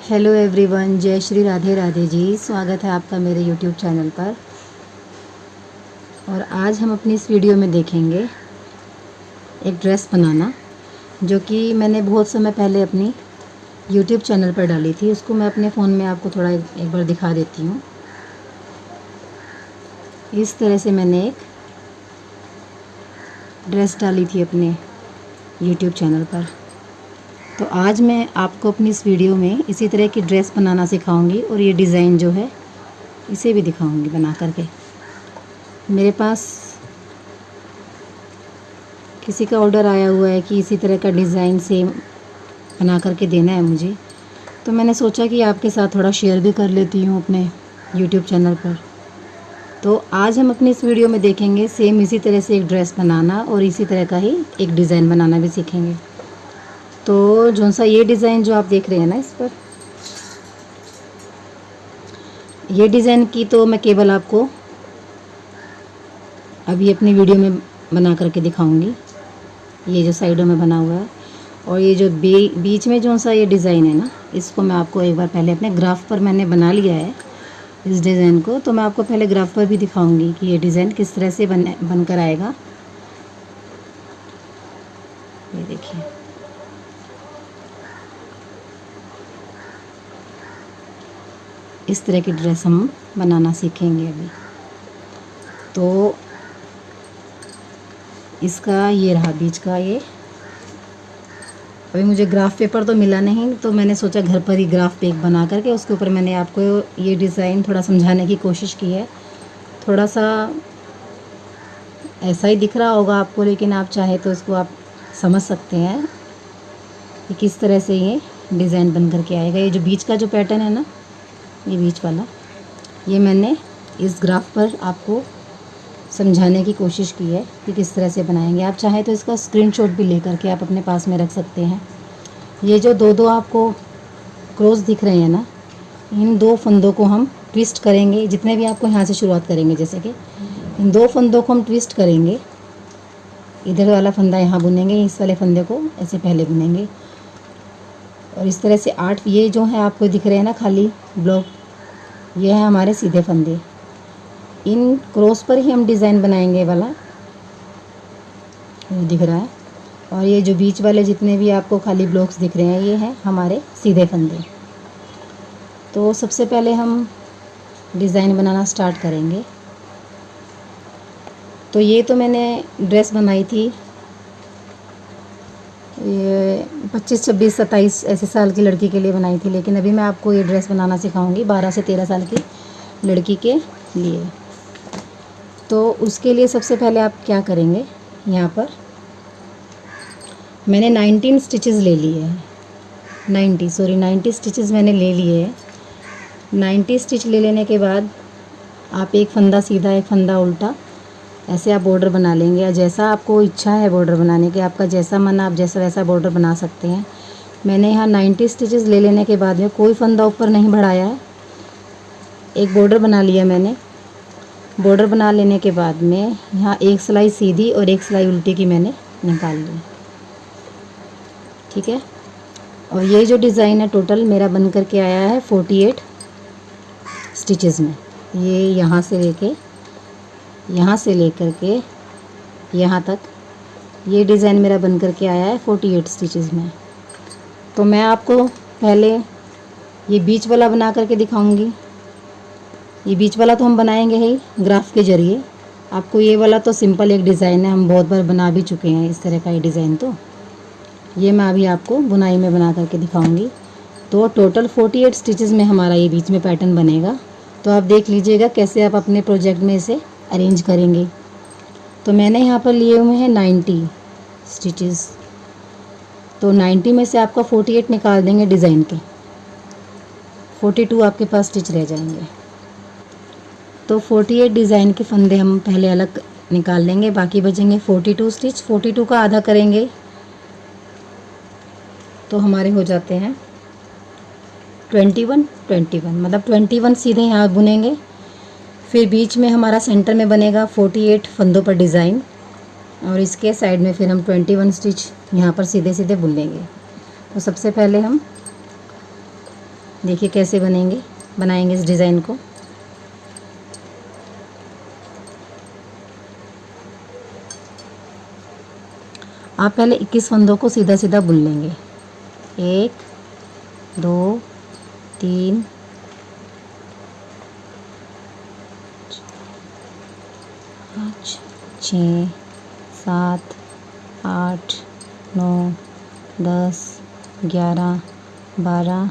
Hello everyone, जय श्री राधे राधे जी। स्वागत है आपका मेरे यूट्यूब चैनल पर। और आज हम अपनी इस वीडियो में देखेंगे एक ड्रेस बनाना, जो कि मैंने बहुत समय पहले अपनी यूट्यूब चैनल पर डाली थी। उसको मैं अपने फ़ोन में आपको थोड़ा एक बार दिखा देती हूँ। इस तरह से मैंने एक ड्रेस डाली थी अपने यूट्यूब चैनल पर। तो आज मैं आपको अपनी इस वीडियो में इसी तरह की ड्रेस बनाना सिखाऊंगी और ये डिज़ाइन जो है इसे भी दिखाऊंगी बना करके। मेरे पास किसी का ऑर्डर आया हुआ है कि इसी तरह का डिज़ाइन सेम बना करके देना है मुझे, तो मैंने सोचा कि आपके साथ थोड़ा शेयर भी कर लेती हूँ अपने यूट्यूब चैनल पर। तो आज हम अपनी इस वीडियो में देखेंगे सेम इसी तरह से एक ड्रेस बनाना और इसी तरह का ही एक डिज़ाइन बनाना भी सीखेंगे। तो जो सा ये डिज़ाइन जो आप देख रहे हैं ना, इस पर ये डिज़ाइन की तो मैं केवल आपको अभी अपनी वीडियो में बना करके दिखाऊंगी। ये जो साइडों में बना हुआ है और ये जो बीच में जो सा ये डिज़ाइन है ना, इसको मैं आपको एक बार पहले अपने ग्राफ पर मैंने बना लिया है इस डिज़ाइन को। तो मैं आपको पहले ग्राफ पर भी दिखाऊंगी कि ये डिज़ाइन किस तरह से बनकर आएगा। ये देखिए, इस तरह की ड्रेस हम बनाना सीखेंगे अभी। तो इसका ये रहा बीच का। ये अभी मुझे ग्राफ पेपर तो मिला नहीं, तो मैंने सोचा घर पर ही ग्राफ पे एक बना करके उसके ऊपर मैंने आपको ये डिज़ाइन थोड़ा समझाने की कोशिश की है। थोड़ा सा ऐसा ही दिख रहा होगा आपको, लेकिन आप चाहे तो इसको आप समझ सकते हैं कि किस तरह से ये डिज़ाइन बन करके आएगा। ये जो बीच का जो पैटर्न है ना, ये बीच वाला, ये मैंने इस ग्राफ पर आपको समझाने की कोशिश की है कि किस तरह से बनाएंगे। आप चाहें तो इसका स्क्रीनशॉट भी ले करके आप अपने पास में रख सकते हैं। ये जो दो आपको क्रॉस दिख रहे हैं ना, इन दो फंदों को हम ट्विस्ट करेंगे। जितने भी आपको यहाँ से शुरुआत करेंगे, जैसे कि इन दो फंदों को हम ट्विस्ट करेंगे। इधर वाला फंदा यहाँ बुनेंगे, इस वाले फंदे को ऐसे पहले बुनेंगे और इस तरह से 8 ये जो है आपको दिख रहे हैं ना खाली ब्लॉक, ये है हमारे सीधे फंदे। इन क्रॉस पर ही हम डिज़ाइन बनाएंगे वाला, ये दिख रहा है। और ये जो बीच वाले जितने भी आपको खाली ब्लॉक्स दिख रहे हैं, ये हैं हमारे सीधे फंदे। तो सबसे पहले हम डिज़ाइन बनाना स्टार्ट करेंगे। तो ये तो मैंने ड्रेस बनाई थी, ये 25, 26, 27 ऐसे साल की लड़की के लिए बनाई थी, लेकिन अभी मैं आपको ये ड्रेस बनाना सिखाऊंगी 12 से 13 साल की लड़की के लिए। तो उसके लिए सबसे पहले आप क्या करेंगे, यहाँ पर मैंने 19 स्टिचेस ले लिए हैं। 90 स्टिचेस मैंने ले लिए हैं। 90 स्टिच ले लेने के बाद आप एक फंदा सीधा, एक फंदा उल्टा, ऐसे आप बॉर्डर बना लेंगे। या जैसा आपको इच्छा है बॉर्डर बनाने की, आपका जैसा मन, आप जैसा वैसा बॉर्डर बना सकते हैं। मैंने यहाँ 90 स्टिचेस ले लेने के बाद में कोई फंदा ऊपर नहीं बढ़ाया है, एक बॉर्डर बना लिया मैंने। बॉर्डर बना लेने के बाद में यहाँ एक सिलाई सीधी और एक सिलाई उल्टी की मैंने निकाल ली, ठीक है। और ये जो डिज़ाइन है टोटल मेरा बन करके आया है 48 स्टिचेस में। ये यहाँ से लेकर के यहाँ तक ये डिज़ाइन मेरा बन करके आया है 48 स्टिचेस में। तो मैं आपको पहले ये बीच वाला बना करके दिखाऊंगी। ये बीच वाला तो हम बनाएंगे ही ग्राफ के ज़रिए। आपको ये वाला तो सिंपल एक डिज़ाइन है, हम बहुत बार बना भी चुके हैं इस तरह का ये डिज़ाइन। तो ये मैं अभी आपको बुनाई में बना करके दिखाऊंगी। तो टोटल 48 स्टिचेस में हमारा ये बीच में पैटर्न बनेगा। तो आप देख लीजिएगा कैसे आप अपने प्रोजेक्ट में इसे अरेंज करेंगे। तो मैंने यहाँ पर लिए हुए हैं 90 स्टिचेस। तो 90 में से आपका 48 निकाल देंगे डिज़ाइन के, 42 आपके पास स्टिच रह जाएंगे। तो 48 डिज़ाइन के फंदे हम पहले अलग निकाल लेंगे, बाकी बचेंगे 42 स्टिच। 42 का आधा करेंगे तो हमारे हो जाते हैं 21 मतलब 21 सीधे यहाँ बुनेंगे। फिर बीच में हमारा सेंटर में बनेगा 48 फंदों पर डिज़ाइन और इसके साइड में फिर हम 21 स्टिच यहाँ पर सीधे सीधे बुन लेंगे। तो सबसे पहले हम देखिए कैसे बनाएंगे इस डिज़ाइन को। आप पहले 21 फंदों को सीधा सीधा बुन लेंगे। 1 2 3 5 6 7 8 9 10 11 12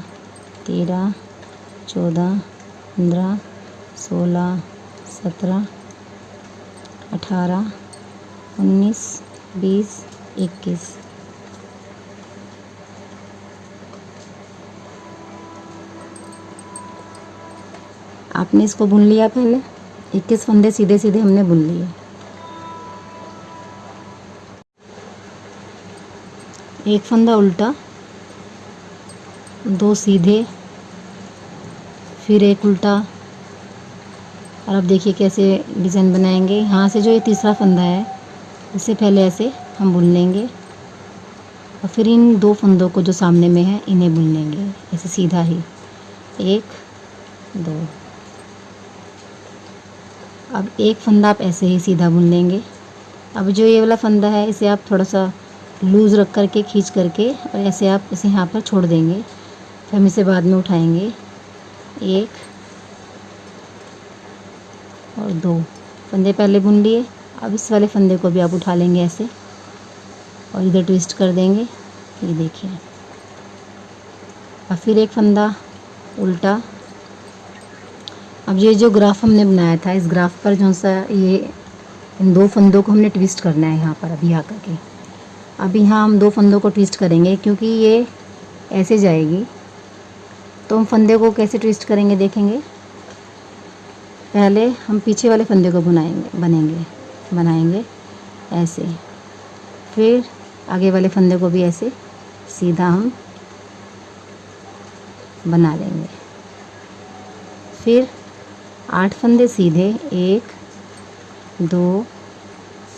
13 14 15 16 17 18 19 20 21। आपने इसको बुन लिया पहले 21 फंदे सीधे सीधे हमने बुन लिए। एक फंदा उल्टा, 2 सीधे, फिर एक उल्टा। और अब देखिए कैसे डिज़ाइन बनाएंगे। यहाँ से जो ये तीसरा फंदा है इससे पहले ऐसे हम बुन लेंगे और फिर इन 2 फंदों को जो सामने में है इन्हें बुन लेंगे ऐसे सीधा ही। 1 2। अब एक फंदा आप ऐसे ही सीधा बुन लेंगे। अब जो ये वाला फंदा है इसे आप थोड़ा सा लूज़ रख करके खींच करके और ऐसे आप इसे यहाँ पर छोड़ देंगे, फिर हम इसे बाद में उठाएंगे। 1 और 2 फंदे पहले बुन लिए। अब इस वाले फंदे को भी आप उठा लेंगे ऐसे और इधर ट्विस्ट कर देंगे, ये देखिए। और फिर एक फंदा उल्टा। अब ये जो ग्राफ हमने बनाया था इस ग्राफ पर जो सा ये इन 2 फंदों को हमने ट्विस्ट करना है यहाँ पर अभी आकर के। अब यहाँ हम 2 फंदों को ट्विस्ट करेंगे क्योंकि ये ऐसे जाएगी, तो हम फंदे को कैसे ट्विस्ट करेंगे देखेंगे। पहले हम पीछे वाले फंदे को बनाएंगे ऐसे, फिर आगे वाले फंदे को भी ऐसे सीधा हम बना लेंगे। फिर 8 फंदे सीधे, 1 2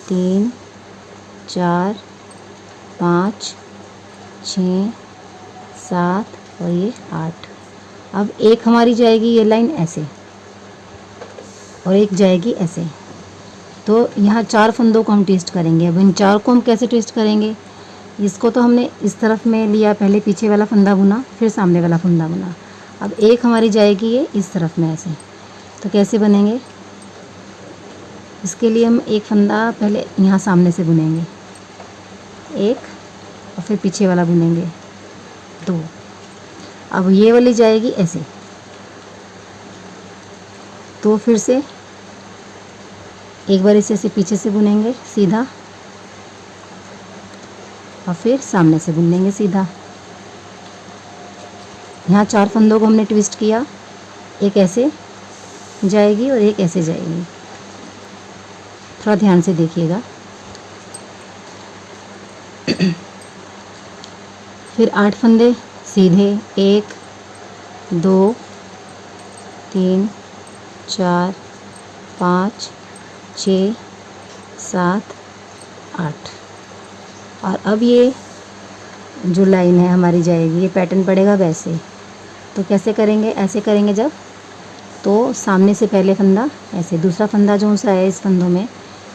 3 4 5 6 7 और ये 8। अब एक हमारी जाएगी ये लाइन ऐसे और एक जाएगी ऐसे, तो यहाँ 4 फंदों को हम ट्विस्ट करेंगे। अब इन 4 को हम कैसे ट्विस्ट करेंगे, इसको तो हमने इस तरफ में लिया, पहले पीछे वाला फंदा बुना फिर सामने वाला फंदा बुना। अब एक हमारी जाएगी ये इस तरफ में ऐसे, तो कैसे बनेंगे। इसके लिए हम एक फंदा पहले यहाँ सामने से बुनेंगे, 1 और फिर पीछे वाला बुनेंगे 2। अब ये वाली जाएगी ऐसे, तो फिर से एक बार इसे पीछे से बुनेंगे सीधा और फिर सामने से बुन लेंगे सीधा। यहाँ 4 फंदों को हमने ट्विस्ट किया, एक ऐसे जाएगी और एक ऐसे जाएगी। थोड़ा ध्यान से देखिएगा। फिर 8 फंदे सीधे, 1 2 3 4 5 6 7 8। और अब ये जो लाइन है हमारी जाएगी, ये पैटर्न पड़ेगा वैसे। तो कैसे करेंगे, ऐसे करेंगे जब, तो सामने से पहले फंदा ऐसे, दूसरा फंदा जो सा है इस फंदों में,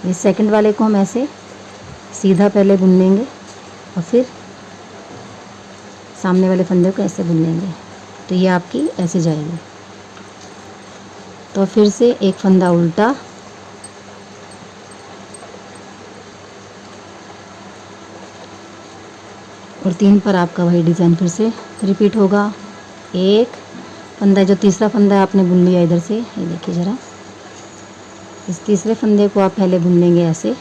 ये सेकंड वाले को हम ऐसे सीधा पहले बुन लेंगे और फिर सामने वाले फंदे को ऐसे बुन लेंगे, तो ये आपकी ऐसे जाएगी। तो फिर से एक फंदा उल्टा, और 3 पर आपका वही डिज़ाइन फिर से रिपीट होगा। एक फंदा, जो तीसरा फंदा आपने बुन लिया इधर से, ये देखिए ज़रा, इस तीसरे फंदे को आप पहले बुन लेंगे ऐसे,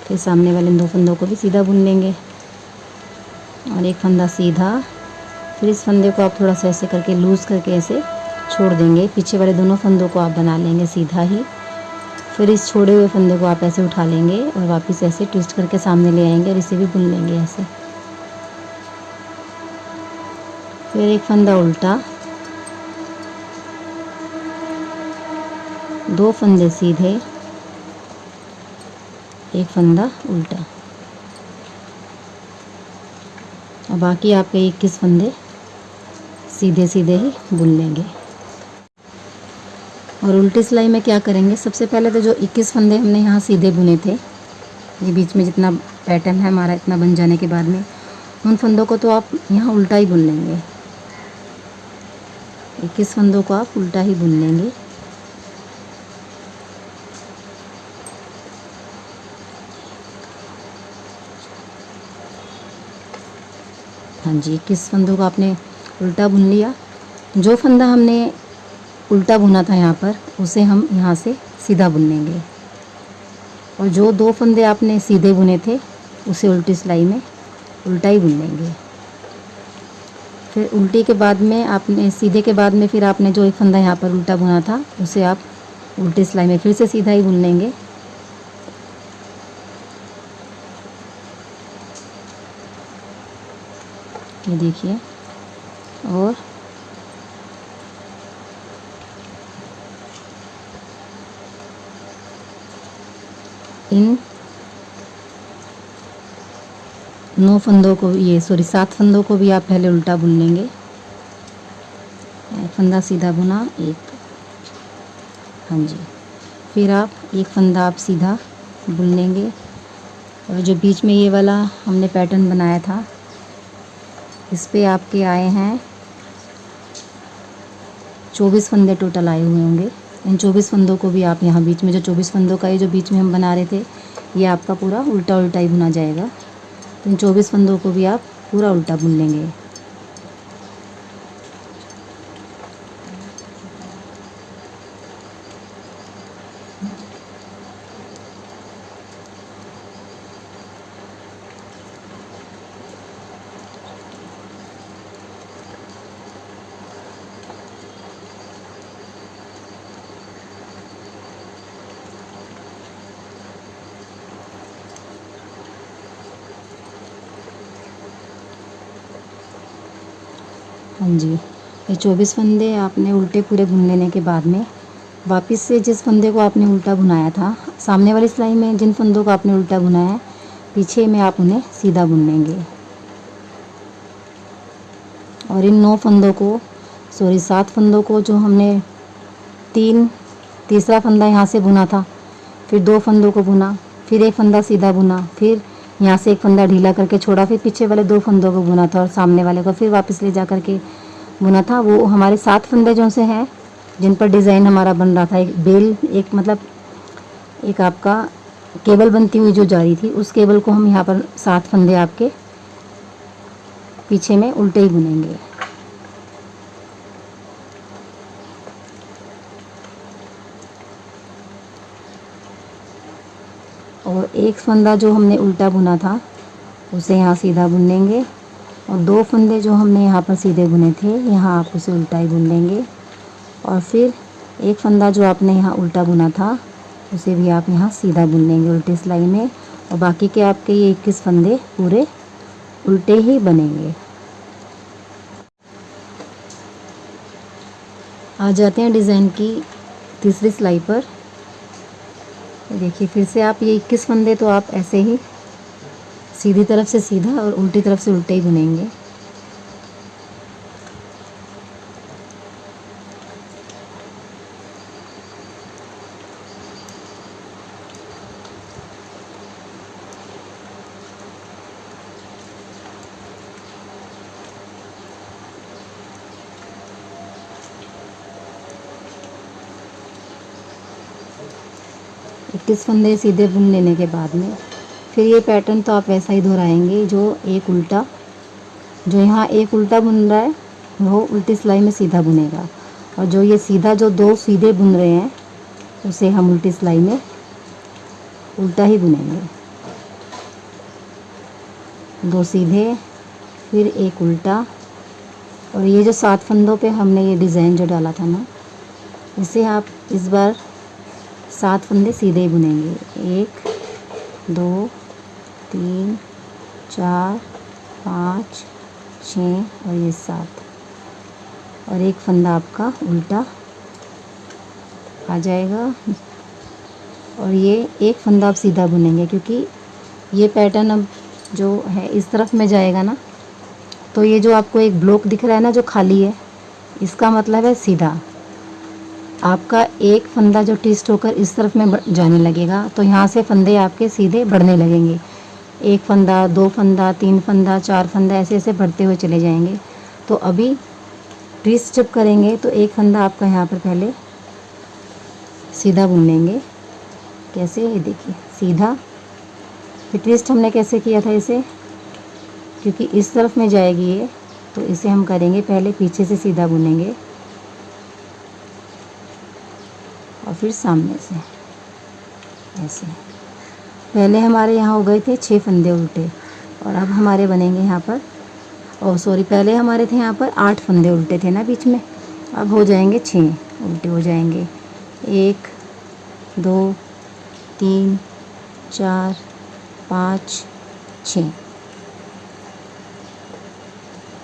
फिर सामने वाले 2 फंदों को भी सीधा बुन लेंगे और एक फंदा सीधा। फिर इस फंदे को आप थोड़ा सा ऐसे करके लूज़ करके ऐसे छोड़ देंगे, पीछे वाले दोनों फंदों को आप बना लेंगे सीधा ही। फिर इस छोड़े हुए फंदे को आप ऐसे उठा लेंगे और वापस ऐसे ट्विस्ट करके सामने ले आएंगे और इसे भी बुन लेंगे ऐसे। फिर एक फंदा उल्टा, 2 फंदे सीधे, एक फंदा उल्टा। और बाकी आपके 21 फंदे सीधे सीधे ही बुन लेंगे। और उल्टी सिलाई में क्या करेंगे, सबसे पहले तो जो 21 फंदे हमने यहाँ सीधे बुने थे, ये बीच में जितना पैटर्न है हमारा इतना बन जाने के बाद में उन फंदों को तो आप यहाँ उल्टा ही बुन लेंगे। 21 फंदों को आप उल्टा ही बुन लेंगे। हाँ जी, 21 फंदों को आपने उल्टा बुन लिया। जो फंदा हमने उल्टा बुना था यहाँ पर, उसे हम यहाँ से सीधा बुन लेंगे। और जो 2 फंदे आपने सीधे बुने थे उसे उल्टी सिलाई में उल्टा ही बुन लेंगे। फिर उल्टी के बाद में आपने सीधे के बाद में फिर आपने जो एक फंदा यहाँ पर उल्टा बुना था उसे आप उल्टी सिलाई में फिर से सीधा ही बुन लेंगे। ये देखिए। और इन 9 फंदों को, ये 7 फंदों को भी आप पहले उल्टा बुन लेंगे। एक फंदा सीधा बुना, एक, हाँ जी, फिर आप एक फंदा आप सीधा बुन लेंगे। और जो बीच में ये वाला हमने पैटर्न बनाया था, इस पे आपके आए हैं 24 फंदे टोटल आए हुए होंगे। इन 24 फंदों को भी आप यहाँ बीच में जो 24 फंदों का ये जो बीच में हम बना रहे थे, ये आपका पूरा उल्टा उल्टा ही बुना जाएगा। तो इन 24 फंदों को भी आप पूरा उल्टा बुन लेंगे। हाँ जी, ये 24 फंदे आपने उल्टे पूरे बुन लेने के बाद में वापस से जिस फंदे को आपने उल्टा बुनाया था, सामने वाली सिलाई में जिन फंदों को आपने उल्टा बुनाया है, पीछे में आप उन्हें सीधा बुन लेंगे। और इन 9 फंदों को, 7 फंदों को जो हमने तीसरा फंदा यहाँ से बुना था, फिर 2 फंदों को बुना, फिर एक फंदा सीधा बुना, फिर यहाँ से एक फंदा ढीला करके छोड़ा, फिर पीछे वाले 2 फंदों को बुना था और सामने वाले को फिर वापस ले जा करके बुना था। वो हमारे 7 फंदे जो से हैं जिन पर डिज़ाइन हमारा बन रहा था, एक बेल, एक मतलब एक आपका केबल बनती हुई जो जा रही थी, उस केबल को हम यहाँ पर 7 फंदे आपके पीछे में उल्टे ही बुनेंगे। और एक फंदा जो हमने उल्टा बुना था उसे यहाँ सीधा बुन लेंगे। और 2 फंदे जो हमने यहाँ पर सीधे बुने थे, यहाँ आप उसे उल्टा ही बुन लेंगे। और फिर एक फंदा जो आपने यहाँ उल्टा बुना था उसे भी आप यहाँ सीधा बुन लेंगे उल्टी सिलाई में। और बाकी के आपके ये 21 फंदे पूरे उल्टे ही बनेंगे। आ जाते हैं डिज़ाइन की तीसरी सिलाई पर। देखिए, फिर से आप ये 21 फंदे तो आप ऐसे ही सीधी तरफ से सीधा और उल्टी तरफ से उल्टे ही बुनेंगे। इक्कीस फंदे सीधे बुन लेने के बाद में फिर ये पैटर्न तो आप वैसा ही दोहराएंगे। जो एक उल्टा, जो यहाँ एक उल्टा बुन रहा है वो उल्टी सिलाई में सीधा बुनेगा, और जो ये सीधा जो 2 सीधे बुन रहे हैं उसे हम उल्टी सिलाई में उल्टा ही बुनेंगे। 2 सीधे फिर एक उल्टा। और ये जो 7 फंदों पे हमने ये डिज़ाइन जो डाला था ना, इसे आप इस बार 7 फंदे सीधे ही बुनेंगे। 1 2 3 4 5 6 और ये 7, और एक फंदा आपका उल्टा आ जाएगा। और ये एक फंदा आप सीधा बुनेंगे, क्योंकि ये पैटर्न अब जो है इस तरफ में जाएगा ना, तो ये जो आपको एक ब्लॉक दिख रहा है ना जो खाली है, इसका मतलब है सीधा। आपका एक फंदा जो ट्विस्ट होकर इस तरफ में जाने लगेगा, तो यहाँ से फंदे आपके सीधे बढ़ने लगेंगे। एक फंदा, दो फंदा, तीन फंदा, चार फंदा, ऐसे ऐसे बढ़ते हुए चले जाएंगे। तो अभी ट्विस्ट जब करेंगे तो एक फंदा आपका यहाँ पर पहले सीधा बुन लेंगे। कैसे, ये देखिए सीधा। फिर ट्विस्ट हमने कैसे किया था इसे, क्योंकि इस तरफ में जाएगी ये, तो इसे हम करेंगे पहले पीछे से सीधा बुनेंगे और फिर सामने से ऐसे। पहले हमारे यहाँ हो गए थे 6 फंदे उल्टे, और अब हमारे बनेंगे यहाँ पर, पहले हमारे थे यहाँ पर 8 फंदे उल्टे थे ना बीच में, अब हो जाएंगे 6 उल्टे हो जाएंगे। 1 2 3 4 5 6।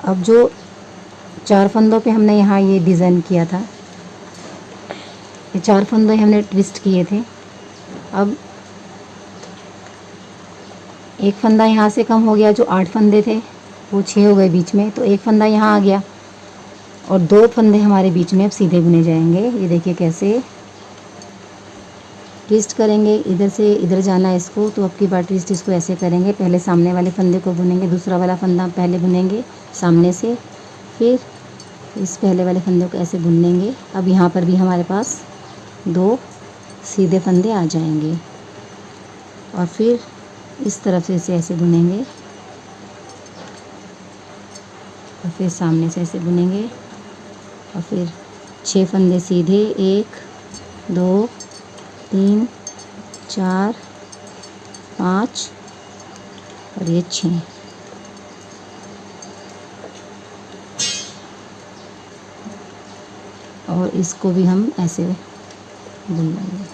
अब जो 4 फंदों पे हमने यहाँ ये डिज़ाइन किया था, ये 4 फंदे हमने ट्विस्ट किए थे। अब एक फंदा यहाँ से कम हो गया, जो 8 फंदे थे वो 6 हो गए बीच में, तो एक फंदा यहाँ आ गया और 2 फंदे हमारे बीच में अब सीधे बुने जाएंगे। ये देखिए कैसे ट्विस्ट करेंगे, इधर से इधर जाना है इसको, तो अब की बार ट्विस्ट इसको ऐसे करेंगे। पहले सामने वाले फंदे को बुनेंगे, दूसरा वाला फंदा पहले बुनेंगे सामने से, फिर इस पहले वाले फंदे को ऐसे बुन लेंगे। अब यहाँ पर भी हमारे पास 2 सीधे फंदे आ जाएंगे और फिर इस तरफ से इसे ऐसे बुनेंगे और फिर सामने से ऐसे बुनेंगे और फिर 6 फंदे सीधे, 1 2 3 4 5 और ये 6। और इसको भी हम ऐसे बुन लेंगे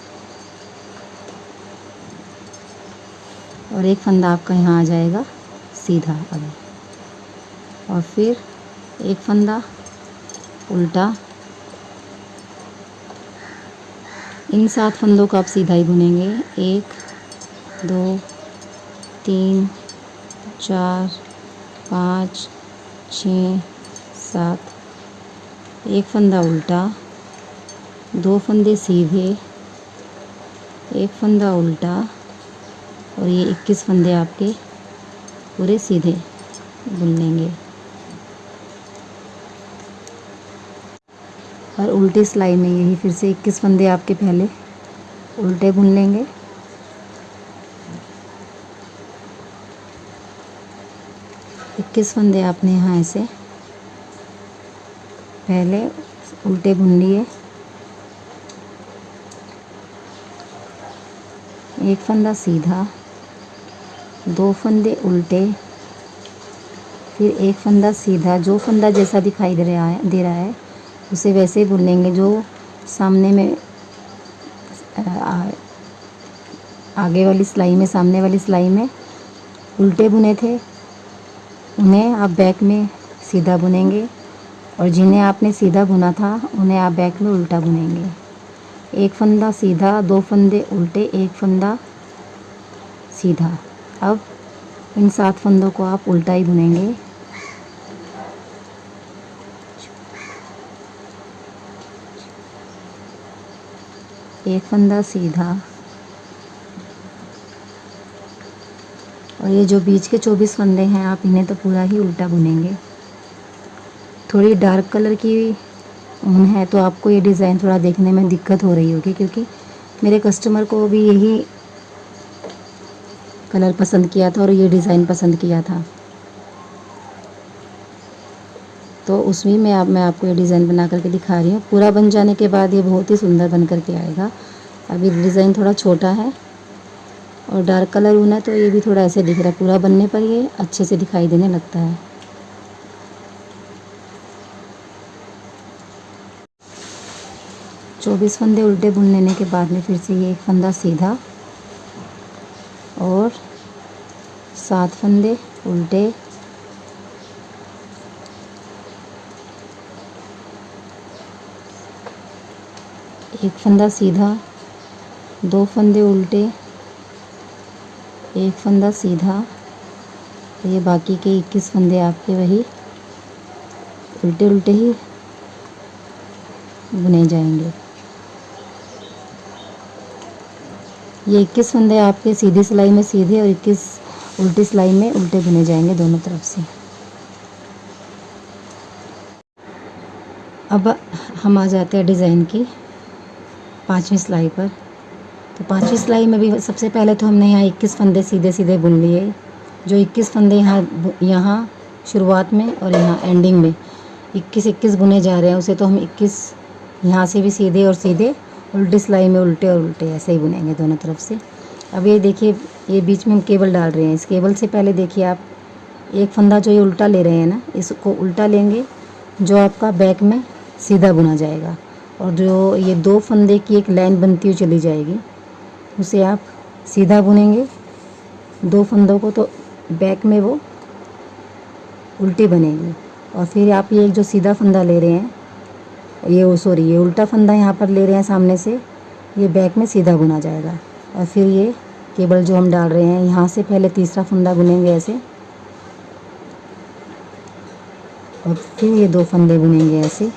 और एक फंदा आपका यहाँ आ जाएगा सीधा अभी, और फिर एक फंदा उल्टा। इन 7 फंदों को आप सीधा ही बुनेंगे। 1 2 3 4 5 6 7। एक फंदा उल्टा, 2 फंदे सीधे, एक फंदा उल्टा, और ये 21 फंदे आपके पूरे सीधे बुन लेंगे। और उल्टी सिलाई में यही फिर से 21 फंदे आपके पहले उल्टे बुन लेंगे। इक्कीस फंदे आपने यहाँ ऐसे पहले उल्टे बुन लिए। एक फंदा सीधा, 2 फंदे उल्टे, फिर एक फंदा सीधा। जो फंदा जैसा दिखाई दे रहा है उसे वैसे ही बुन लेंगे। जो सामने में आगे वाली सिलाई में, सामने वाली सिलाई में उल्टे बुने थे, उन्हें आप बैक में सीधा बुनेंगे, और जिन्हें आपने सीधा बुना था उन्हें आप बैक में उल्टा बुनेंगे। एक फंदा सीधा, 2 फंदे उल्टे, एक फंदा सीधा। अब इन 7 फंदों को आप उल्टा ही बुनेंगे। एक फंदा सीधा, और ये जो बीच के 24 फंदे हैं आप इन्हें तो पूरा ही उल्टा बुनेंगे। थोड़ी डार्क कलर की ऊन है तो आपको ये डिज़ाइन थोड़ा देखने में दिक्कत हो रही होगी, क्योंकि मेरे कस्टमर को भी यही कलर पसंद किया था और ये डिज़ाइन पसंद किया था, तो उसमें मैं आपको ये डिज़ाइन बना करके दिखा रही हूँ। पूरा बन जाने के बाद ये बहुत ही सुंदर बन करके आएगा। अभी डिज़ाइन थोड़ा छोटा है और डार्क कलर ऊन है तो ये भी थोड़ा ऐसे दिख रहा है, पूरा बनने पर ये अच्छे से दिखाई देने लगता है। चौबीस फंदे उल्टे बुन लेने के बाद में फिर से ये एक फंदा सीधा और 7 फंदे उल्टे, एक फंदा सीधा, 2 फंदे उल्टे, एक फंदा सीधा। ये बाकी के 21 फंदे आपके वही उल्टे उल्टे ही बुने जाएंगे। ये 21 फंदे आपके सीधी सिलाई में सीधे और 21 उल्टी सिलाई में उल्टे बुने जाएंगे दोनों तरफ से। अब हम आ जाते हैं डिज़ाइन की 5वीं सिलाई पर। तो 5वीं सिलाई में भी सबसे पहले तो हमने यहाँ 21 फंदे सीधे सीधे बुन लिए। जो 21 फंदे यहाँ शुरुआत में और यहाँ एंडिंग में 21 बुने जा रहे हैं, उसे तो हम 21 यहाँ से भी सीधे और सीधे, उल्टी सिलाई में उल्टे और उल्टे ऐसे ही बुनेंगे दोनों तरफ से। अब ये देखिए, ये बीच में हम केबल डाल रहे हैं। इस केबल से पहले देखिए आप एक फंदा जो ये उल्टा ले रहे हैं ना, इसको उल्टा लेंगे, जो आपका बैक में सीधा बुना जाएगा। और जो ये 2 फंदे की एक लाइन बनती हुई चली जाएगी, उसे आप सीधा बुनेंगे। 2 फंदों को तो बैक में वो उल्टी बनेगी। और फिर आप ये एक जो सीधा फंदा ले रहे हैं, ये उल्टा फंदा यहाँ पर ले रहे हैं सामने से, ये बैक में सीधा बुना जाएगा। और फिर ये केबल जो हम डाल रहे हैं, यहाँ से पहले तीसरा फंदा बुनेंगे ऐसे, और फिर ये 2 फंदे बुनेंगे ऐसे,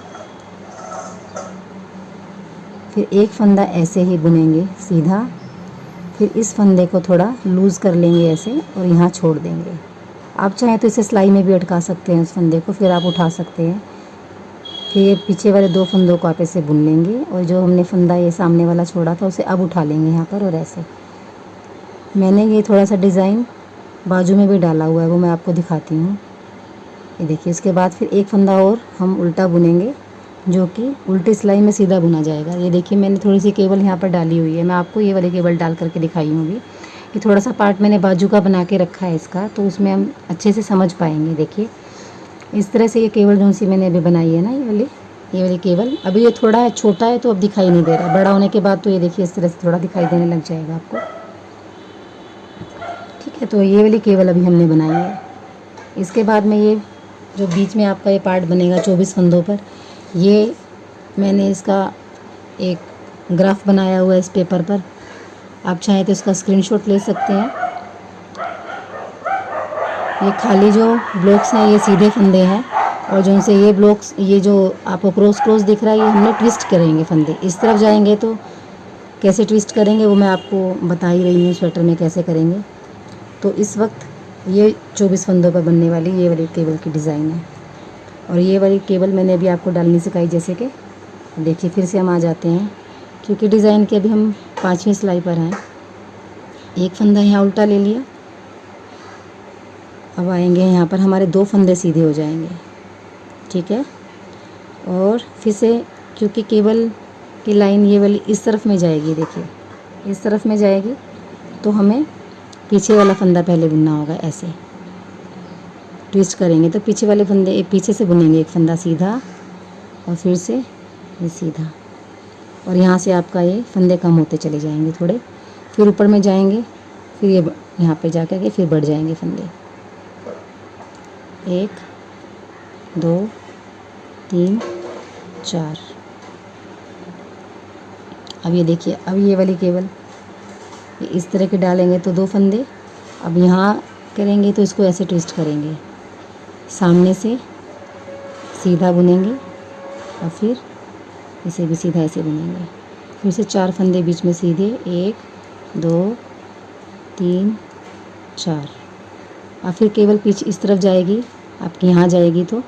फिर एक फंदा ऐसे ही बुनेंगे सीधा, फिर इस फंदे को थोड़ा लूज़ कर लेंगे ऐसे और यहाँ छोड़ देंगे। आप चाहें तो इसे सिलाई में भी अटका सकते हैं उस फंदे को, फिर आप उठा सकते हैं। फिर ये पीछे वाले 2 फंदों को आप ऐसे बुन लेंगे, और जो हमने फंदा ये सामने वाला छोड़ा था उसे अब उठा लेंगे यहाँ पर। और ऐसे मैंने ये थोड़ा सा डिज़ाइन बाजू में भी डाला हुआ है, वो मैं आपको दिखाती हूँ। ये देखिए, इसके बाद फिर एक फंदा और हम उल्टा बुनेंगे, जो कि उल्टी सिलाई में सीधा बुना जाएगा। ये देखिए, मैंने थोड़ी सी केबल यहाँ पर डाली हुई है, मैं आपको ये वाली केबल डाल करके दिखाई हूँ अभी। ये थोड़ा सा पार्ट मैंने बाजू का बना के रखा है इसका, तो उसमें हम अच्छे से समझ पाएंगे। देखिए इस तरह से ये केबल जो सी मैंने अभी बनाई है ना, ये वाली केबल, अभी ये थोड़ा छोटा है तो अब दिखाई नहीं दे रहा, बड़ा होने के बाद तो ये देखिए इस तरह से थोड़ा दिखाई देने लग जाएगा आपको। ठीक है, तो ये वाली केबल अभी हमने बनाई है। इसके बाद में ये जो बीच में आपका ये पार्ट बनेगा 24 फंदों पर, ये मैंने इसका एक ग्राफ बनाया हुआ है इस पेपर पर। आप चाहें तो इसका स्क्रीनशॉट ले सकते हैं। ये खाली जो ब्लॉक्स हैं ये सीधे फंदे हैं, और जो उनसे ये ब्लॉक्स, ये जो आपको क्रॉस दिख रहा है, ये हमने ट्विस्ट करेंगे फंदे। इस तरफ जाएंगे तो कैसे ट्विस्ट करेंगे वो मैं आपको बता ही रही हूँ स्वेटर में कैसे करेंगे। तो इस वक्त ये 24 फंदों पर बनने वाली ये वाली केबल की डिज़ाइन है। और ये वाली केबल मैंने अभी आपको डालनी सिखाई, जैसे कि देखिए फिर से हम आ जाते हैं, क्योंकि डिज़ाइन के अभी हम 5वीं सिलाई पर हैं। एक फंदा यहाँ उल्टा ले लिया, अब आएंगे यहाँ पर हमारे 2 फंदे सीधे हो जाएंगे। ठीक है, और फिर से क्योंकि केबल की लाइन ये वाली इस तरफ में जाएगी, देखिए इस तरफ में जाएगी, तो हमें पीछे वाला फंदा पहले बुनना होगा। ऐसे ट्विस्ट करेंगे तो पीछे वाले फंदे पीछे से बुनेंगे, एक फंदा सीधा और फिर से ये सीधा, और यहाँ से आपका ये फंदे कम होते चले जाएंगे थोड़े, फिर ऊपर में जाएंगे, फिर ये यहाँ पे जा कर के फिर बढ़ जाएंगे फंदे। 1 2 3 4। अब ये देखिए, अब ये वाली केबल इस तरह के डालेंगे तो 2 फंदे, अब यहाँ करेंगे तो इसको ऐसे ट्विस्ट करेंगे, सामने से सीधा बुनेंगे और फिर इसे भी सीधा ऐसे बुनेंगे, फिर से 4 फंदे बीच में सीधे, 1 2 3 4। और फिर केबल पीछे इस तरफ जाएगी, आपकी यहाँ जाएगी तो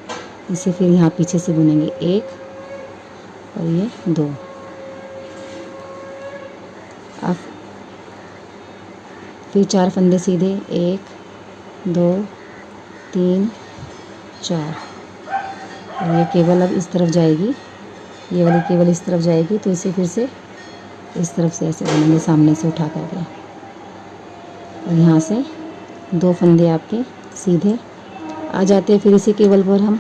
इसे फिर यहाँ पीछे से बुनेंगे, 1 और ये 2। अब फिर 4 फंदे सीधे, 1 2 3 4। और ये केबल अब इस तरफ जाएगी, ये वाली केबल इस तरफ जाएगी, तो इसे फिर से इस तरफ से ऐसे बुनेंगे, सामने से उठा करके, और यहाँ से 2 फंदे आपके सीधे आ जाते हैं। फिर इसी केबल पर हम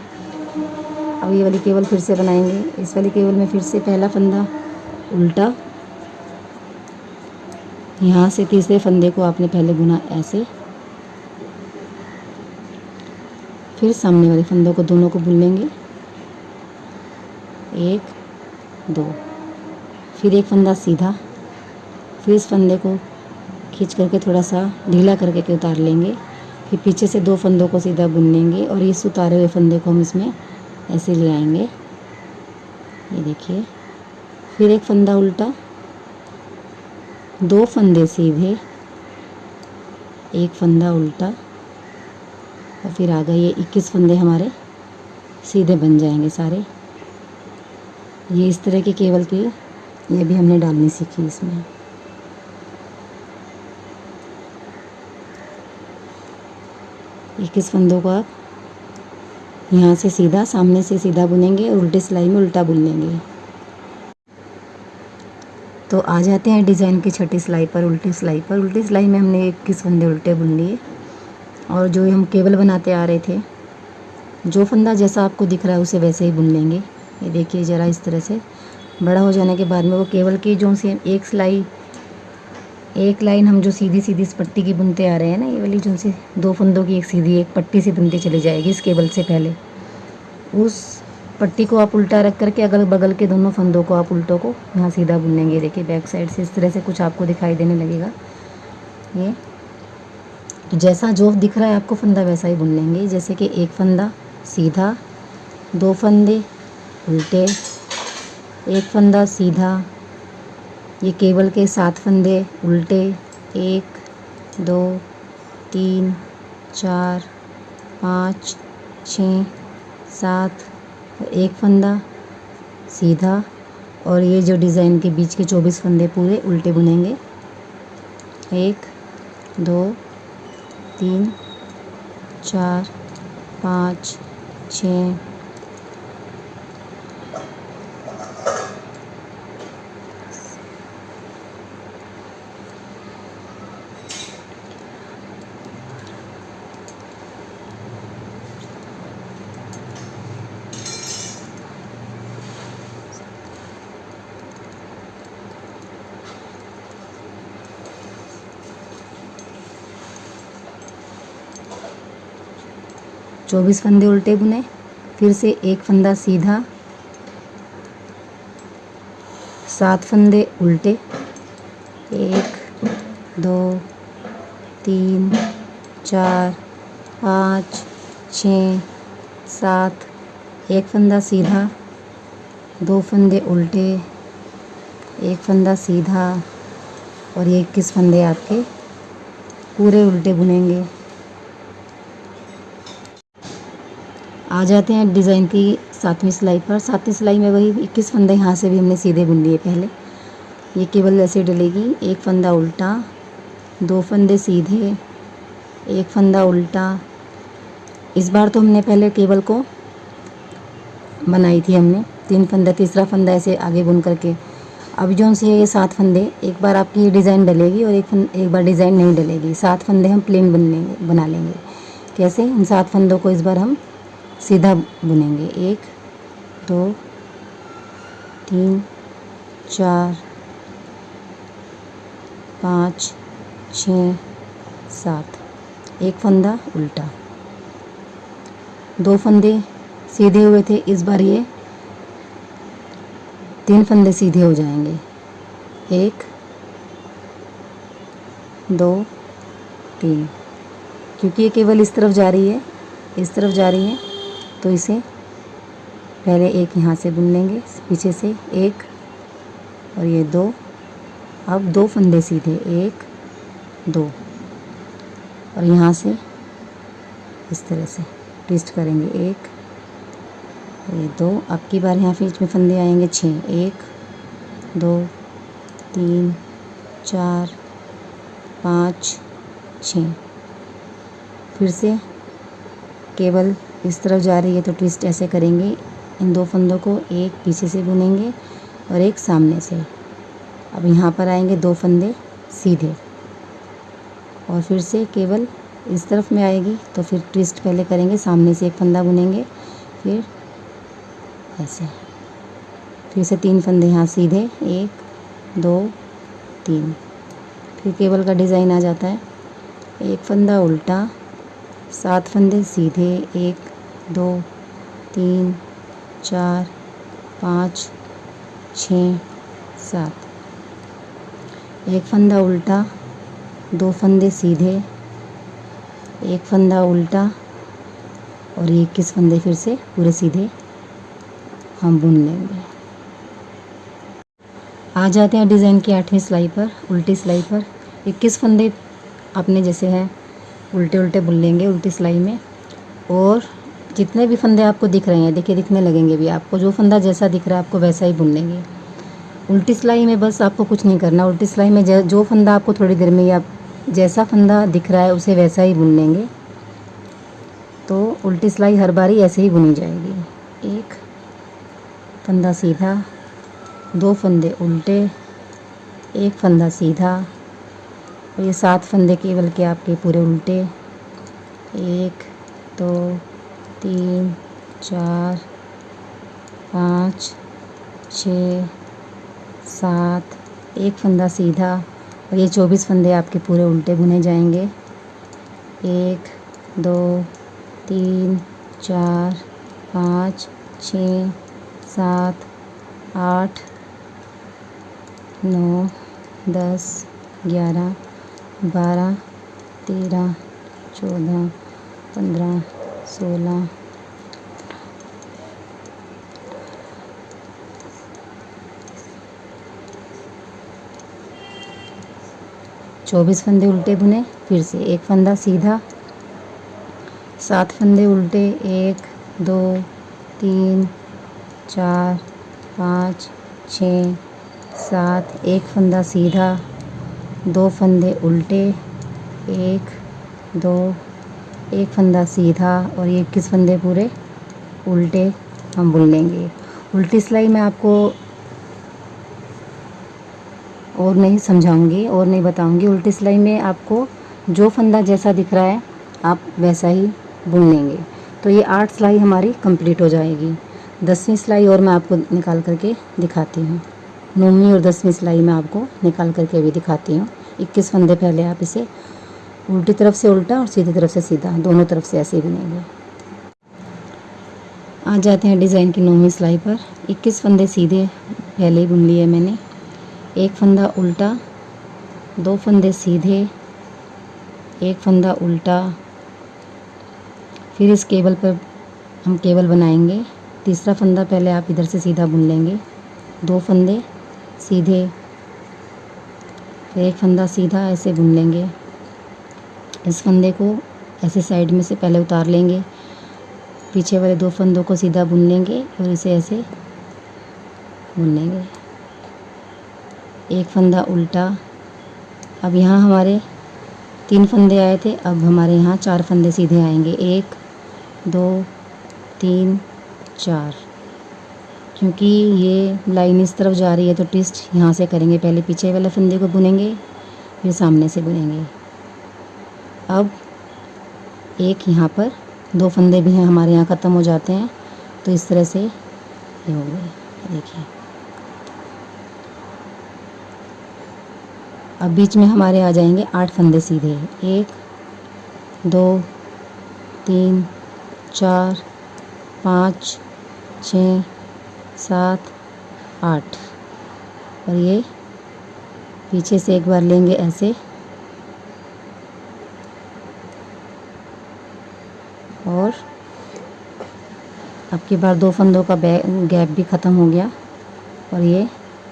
अब ये वाली केबल फिर से बनाएंगे। इस वाली केबल में फिर से पहला फंदा उल्टा, यहाँ से तीसरे फंदे को आपने पहले बुना ऐसे, फिर सामने वाले फंदों को दोनों को बुन लेंगे, 1 2, फिर एक फंदा सीधा, फिर इस फंदे को खींच करके थोड़ा सा ढीला करके उतार लेंगे, फिर पीछे से 2 फंदों को सीधा बुन लेंगे, और इस उतारे हुए फंदे को हम इसमें ऐसे ले आएंगे, ये देखिए। फिर एक फंदा उल्टा, 2 फंदे सीधे, एक फंदा उल्टा, और फिर आ गए ये 21 फंदे हमारे सीधे बन जाएंगे सारे। ये इस तरह की केबल की ये भी हमने डालनी सीखी इसमें। इक्कीस फंदों को आप यहाँ से सीधा, सामने से सीधा बुनेंगे और उल्टी सिलाई में उल्टा बुन लेंगे। तो आ जाते हैं डिज़ाइन की छठी सिलाई पर, उल्टी सिलाई पर। उल्टी सिलाई में हमने 21 फंदे उल्टे बुन लिए, और जो हम केबल बनाते आ रहे थे, जो फंदा जैसा आपको दिख रहा है उसे वैसे ही बुन लेंगे। ये देखिए ज़रा इस तरह से। बड़ा हो जाने के बाद में वो केबल की जो सी एक सिलाई, एक लाइन हम जो सीधी सीधी इस पट्टी की बुनते आ रहे हैं ना, ये वाली जो सी 2 फंदों की एक सीधी एक पट्टी से बुनती चली जाएगी इस केबल से पहले। उस पट्टी को आप उल्टा रख करके अगल बगल के दोनों फंदों को आप उल्टों को यहाँ सीधा बुन लेंगे। देखिए बैक साइड से इस तरह से कुछ आपको दिखाई देने लगेगा। ये तो जैसा जो दिख रहा है आपको फंदा वैसा ही बुन लेंगे। जैसे कि एक फंदा सीधा, 2 फंदे उल्टे, एक फंदा सीधा, ये केबल के 7 फंदे उल्टे, 1 2 3 4 5 6 7, और एक फंदा सीधा, और ये जो डिज़ाइन के बीच के 24 फंदे पूरे उल्टे बुनेंगे। 1 2 3 4 5 6 24 फंदे उल्टे बुने, फिर से एक फंदा सीधा, 7 फंदे उल्टे, 1 2 3 4 5 6 7, एक फंदा सीधा, 2 फंदे उल्टे, एक फंदा सीधा, और ये 21 फंदे आपके पूरे उल्टे बुनेंगे। आ जाते हैं डिज़ाइन की 7वीं सिलाई पर। 7वीं सिलाई में वही 21 फंदे यहाँ से भी हमने सीधे बुन लिए पहले। ये केबल ऐसे डलेगी, एक फंदा उल्टा, 2 फंदे सीधे, एक फंदा उल्टा। इस बार तो हमने पहले केबल को बनाई थी हमने 3 फंदा, तीसरा फंदा ऐसे आगे बुन करके। अब जो से ये 7 फंदे, एक बार आपकी ये डिज़ाइन डलेगी और एक बार डिज़ाइन नहीं डलेगी। 7 फंदे हम प्लेन बना लेंगे। कैसे? इन 7 फंदों को इस बार हम सीधा बुनेंगे। 1 2 3 4 5 6 7, एक फंदा उल्टा, 2 फंदे सीधे हुए थे, इस बार ये 3 फंदे सीधे हो जाएंगे। 1 2 3, क्योंकि ये केवल इस तरफ जा रही है, इस तरफ जा रही है, तो इसे पहले एक यहाँ से बुन लेंगे, पीछे से 1 और ये 2। अब 2 फंदे सीधे, 1 2, और यहाँ से इस तरह से ट्विस्ट करेंगे, 1 ये 2। अब की बार यहाँ बीच में फंदे आएंगे 6, 1 2 3 4 5 6। फिर से केबल इस तरफ जा रही है तो ट्विस्ट ऐसे करेंगे, इन 2 फंदों को एक पीछे से बुनेंगे और एक सामने से। अब यहाँ पर आएंगे 2 फंदे सीधे, और फिर से केबल इस तरफ में आएगी तो फिर ट्विस्ट पहले करेंगे, सामने से एक फंदा बुनेंगे, फिर ऐसे, फिर से 3 फंदे यहाँ सीधे, 1 2 3। फिर केबल का डिज़ाइन आ जाता है, एक फंदा उल्टा, 7 फंदे सीधे, 1 2 3 4 5 6 7, एक फंदा उल्टा, 2 फंदे सीधे, एक फंदा उल्टा, और ये 21 फंदे फिर से पूरे सीधे हम बुन लेंगे। आ जाते हैं डिज़ाइन की 8वीं सिलाई पर, उल्टी सिलाई पर। 21 फंदे अपने जैसे हैं उल्टे उल्टे बुन लेंगे उल्टी सिलाई में। और जितने भी फंदे आपको दिख रहे हैं, देखिए दिखने लगेंगे भी आपको, जो फंदा जैसा दिख रहा है आपको वैसा ही बुन लेंगे। उल्टी सिलाई में बस आपको कुछ नहीं करना। उल्टी सिलाई में जो फंदा आपको थोड़ी देर में या जैसा फंदा दिख रहा है उसे वैसा ही बुन लेंगे। तो उल्टी सिलाई हर बारी ऐसे ही बुनी जाएगी। एक फंदा सीधा, 2 फंदे उल्टे, एक फंदा सीधा, और ये 7 फंदे केवल के आपके पूरे उल्टे। 1 2 3 4 5 6 7, एक फंदा सीधा, और ये 24 फंदे आपके पूरे उल्टे बुने जाएंगे। 1 2 3 4 5 6 7 8 9 10 11 12 13 14 15 16 24 फंदे उल्टे बुने। फिर से एक फंदा सीधा, 7 फंदे उल्टे, 1 2 3 4 5 6 7, एक फंदा सीधा, 2 फंदे उल्टे, 1 2, एक फंदा सीधा, और ये 21 फंदे पूरे उल्टे हम बुन लेंगे। उल्टी सिलाई में आपको और नहीं समझाऊंगी और नहीं बताऊंगी। उल्टी सिलाई में आपको जो फंदा जैसा दिख रहा है आप वैसा ही बुन लेंगे। तो ये 8 सिलाई हमारी कंप्लीट हो जाएगी। 10वीं सिलाई और मैं आपको निकाल करके दिखाती हूँ। 9वीं और 10वीं सिलाई में आपको निकाल करके भी दिखाती हूँ। 21 फंदे पहले आप इसे उल्टी तरफ से उल्टा और सीधी तरफ से सीधा, दोनों तरफ से ऐसे बुनेंगे। आ जाते हैं डिज़ाइन की 9वीं सिलाई पर। 21 फंदे सीधे पहले ही बुन लिए मैंने। एक फंदा उल्टा, 2 फंदे सीधे, एक फंदा उल्टा। फिर इस केबल पर हम केबल बनाएंगे। तीसरा फंदा पहले आप इधर से सीधा बुन लेंगे, 2 फंदे सीधे, फिर एक फंदा सीधा ऐसे बुन लेंगे। इस फंदे को ऐसे साइड में से पहले उतार लेंगे, पीछे वाले 2 फंदों को सीधा बुन लेंगे और इसे ऐसे बुन लेंगे। एक फंदा उल्टा। अब यहाँ हमारे 3 फंदे आए थे, अब हमारे यहाँ 4 फंदे सीधे आएंगे। 1 2 3 4। क्योंकि ये लाइन इस तरफ जा रही है तो ट्विस्ट यहाँ से करेंगे। पहले पीछे वाले फंदे को बुनेंगे, फिर सामने से बुनेंगे। अब एक यहाँ पर 2 फंदे भी हैं हमारे यहाँ ख़त्म हो जाते हैं, तो इस तरह से ये हो गए। देखिए अब बीच में हमारे आ जाएंगे 8 फंदे सीधे। 1 2 3 4 5 6 7 8, और ये पीछे से एक बार लेंगे ऐसे, और अब की बार 2 फंदों का गैप भी ख़त्म हो गया, और ये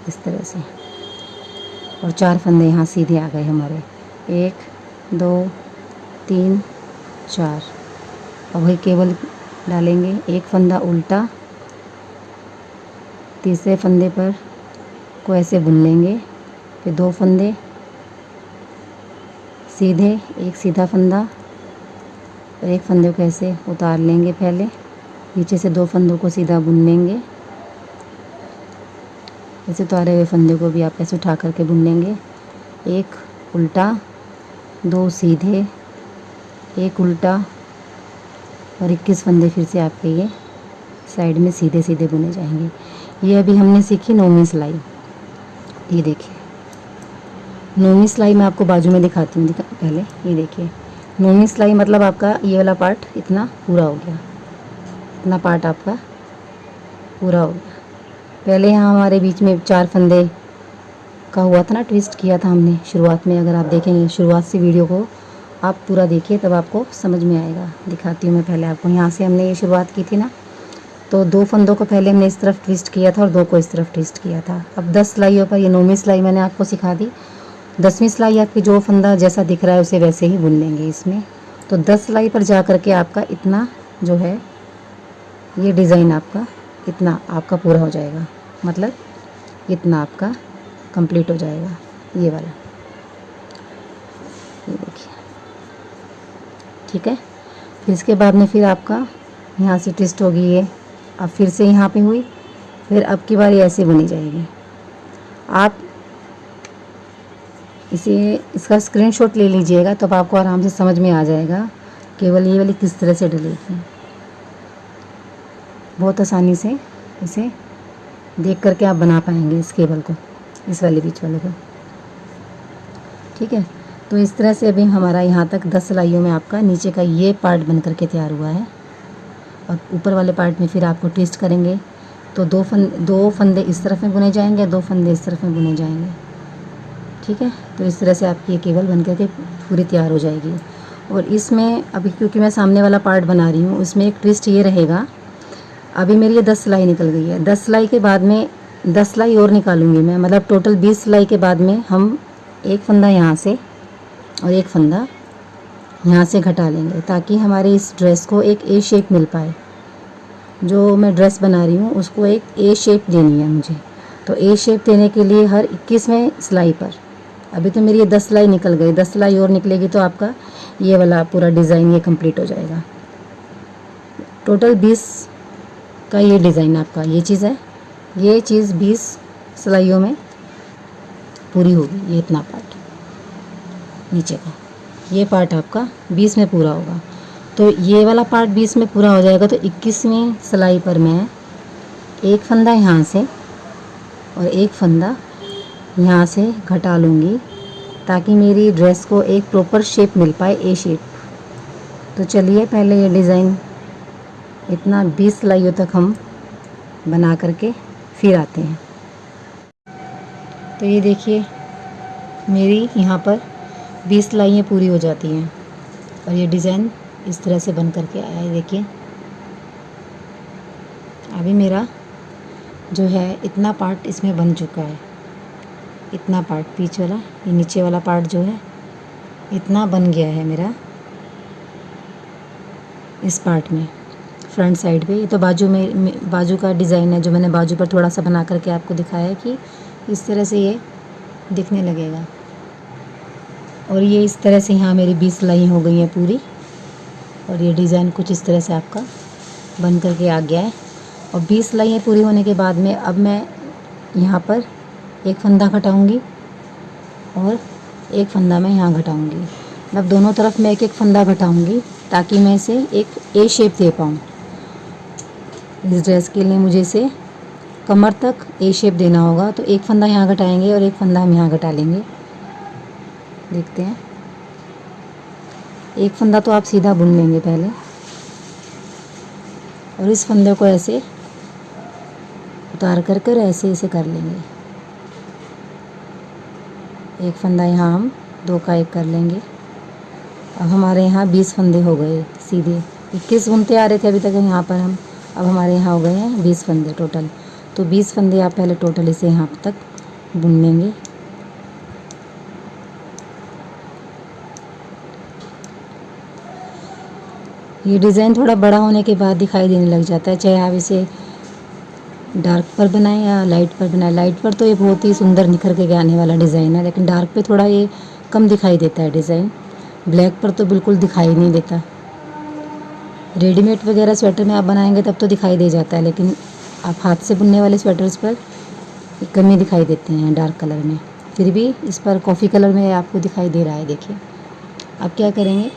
इस तरह से, और 4 फंदे यहाँ सीधे आ गए हमारे। 1 2 3 4। अब वही केबल डालेंगे, एक फंदा उल्टा, तीसरे फंदे पर को ऐसे बुन लेंगे, फिर 2 फंदे सीधे, एक सीधा फंदा, और एक फंदे को ऐसे उतार लेंगे। पहले नीचे से 2 फंदों को सीधा बुन लेंगे। ऐसे उतारे हुए फंदे को भी आप ऐसे उठा करके बुन लेंगे। एक उल्टा, 2 सीधे, एक उल्टा, और 21 फंदे फिर से आपके ये साइड में सीधे सीधे बुने जाएंगे। ये अभी हमने सीखी 9वीं सिलाई। ये देखिए 9वीं सिलाई मैं आपको बाजू में दिखाती हूँ। पहले ये देखिए 9वीं सिलाई मतलब आपका ये वाला पार्ट इतना पूरा हो गया, इतना पार्ट आपका पूरा हो गया। पहले यहाँ हमारे बीच में 4 फंदे का हुआ था ना, ट्विस्ट किया था हमने शुरुआत में। अगर आप देखेंगे शुरुआत से वीडियो को आप पूरा देखिए तब आपको समझ में आएगा। दिखाती हूँ मैं पहले आपको। यहाँ से हमने ये शुरुआत की थी ना, तो 2 फंदों को पहले हमने इस तरफ ट्विस्ट किया था और 2 को इस तरफ ट्विस्ट किया था। अब 10 सिलाइयों पर ये 9वीं सिलाई मैंने आपको सिखा दी। 10वीं सिलाई आपकी जो फंदा जैसा दिख रहा है उसे वैसे ही बुन लेंगे इसमें। तो 10 सिलाई पर जा कर के आपका इतना जो है ये डिज़ाइन आपका इतना आपका पूरा हो जाएगा, मतलब इतना आपका कंप्लीट हो जाएगा ये वाला। ये देखिए, ठीक है। फिर इसके बाद में फिर आपका यहाँ से ट्विस्ट होगी ये, अब फिर से यहाँ पे हुई, फिर अब की बारी ऐसे बनी जाएगी। आप इसका स्क्रीनशॉट ले लीजिएगा तब आपको आराम से समझ में आ जाएगा केवल ये वाली किस तरह से डलेगी। बहुत आसानी से इसे देख करके आप बना पाएंगे इस केबल को, इस वाले बीच वाले को, ठीक है। तो इस तरह से अभी हमारा यहाँ तक 10 सिलाइयों में आपका नीचे का ये पार्ट बन करके तैयार हुआ है। और ऊपर वाले पार्ट में फिर आपको ट्विस्ट करेंगे तो 2 फंदे इस तरफ में बुने जाएंगे, 2 फंदे इस तरफ में बुने जाएंगे, ठीक है। तो इस तरह से आपकी ये केबल बन करके पूरी तैयार हो जाएगी। और इसमें अभी क्योंकि मैं सामने वाला पार्ट बना रही हूँ उसमें एक ट्विस्ट ये रहेगा। अभी मेरी ये 10 सिलाई निकल गई है, 10 सिलाई के बाद में 10 सिलाई और निकालूंगी मैं, मतलब टोटल 20 सिलाई के बाद में हम एक फंदा यहाँ से और एक फंदा यहाँ से घटा लेंगे ताकि हमारे इस ड्रेस को एक ए शेप मिल पाए। जो मैं ड्रेस बना रही हूँ उसको एक ए शेप देनी है मुझे, तो ए शेप देने के लिए हर 21वें सिलाई पर, अभी तो मेरी ये 10 सिलाई निकल गई, 10 सिलाई और निकलेगी तो आपका ये वाला पूरा डिज़ाइन ये कंप्लीट हो जाएगा। टोटल 20 का ये डिज़ाइन आपका ये चीज़ है, ये चीज़ 20 सिलाइयों में पूरी होगी। ये इतना पार्ट नीचे का ये पार्ट आपका 20 में पूरा होगा। तो ये वाला पार्ट 20 में पूरा हो जाएगा तो 21वीं सिलाई पर मैं एक फंदा यहाँ से और एक फंदा यहाँ से घटा लूँगी ताकि मेरी ड्रेस को एक प्रॉपर शेप मिल पाए, ए शेप। तो चलिए पहले ये डिज़ाइन इतना 20 सिलाइयों तक हम बना करके फिर आते हैं। तो ये देखिए मेरी यहाँ पर 20 सिलाइयाँ पूरी हो जाती हैं और ये डिज़ाइन इस तरह से बन करके आया है। देखिए अभी मेरा जो है इतना पार्ट इसमें बन चुका है, इतना पार्ट बीच वाला, ये नीचे वाला पार्ट जो है इतना बन गया है मेरा इस पार्ट में फ्रंट साइड पे। ये तो बाजू में बाजू का डिज़ाइन है जो मैंने बाजू पर थोड़ा सा बना करके आपको दिखाया है कि इस तरह से ये दिखने लगेगा। और ये इस तरह से यहाँ मेरी 20 सिलाई हो गई हैं पूरी और ये डिज़ाइन कुछ इस तरह से आपका बन करके आ गया है। और 20 सिलाइयाँ पूरी होने के बाद में अब मैं यहाँ पर एक फंदा घटाऊँगी और एक फंदा मैं यहाँ घटाऊँगी, मतलब दोनों तरफ मैं एक एक फंदा घटाऊँगी ताकि मैं इसे एक ए शेप दे पाऊँ। इस ड्रेस के लिए मुझे इसे कमर तक ए शेप देना होगा, तो एक फंदा यहाँ घटाएंगे और एक फंदा हम यहाँ घटा लेंगे। देखते हैं, एक फंदा तो आप सीधा बुन लेंगे पहले और इस फंदे को ऐसे उतार कर कर ऐसे ऐसे कर लेंगे। एक फंदा यहाँ हम 2 का 1 कर लेंगे। अब हमारे यहाँ 20 फंदे हो गए सीधे, 21 बुनते आ रहे थे अभी तक यहाँ पर हम, अब हमारे यहाँ हो गए हैं 20 फंदे टोटल। तो 20 फंदे आप पहले टोटल इसे यहाँ तक बुन लेंगे। ये डिज़ाइन थोड़ा बड़ा होने के बाद दिखाई देने लग जाता है, चाहे आप इसे डार्क पर बनाएं या लाइट पर बनाएं। लाइट पर तो ये बहुत ही सुंदर निखर के आने वाला डिज़ाइन है, लेकिन डार्क पे थोड़ा ये कम दिखाई देता है डिज़ाइन। ब्लैक पर तो बिल्कुल दिखाई नहीं देता। रेडीमेड वगैरह स्वेटर में आप बनाएंगे तब तो दिखाई दे जाता है, लेकिन आप हाथ से बुनने वाले स्वेटर्स पर कमी दिखाई देते हैं डार्क कलर में। फिर भी इस पर कॉफ़ी कलर में आपको दिखाई दे रहा है। देखिए अब क्या करेंगे,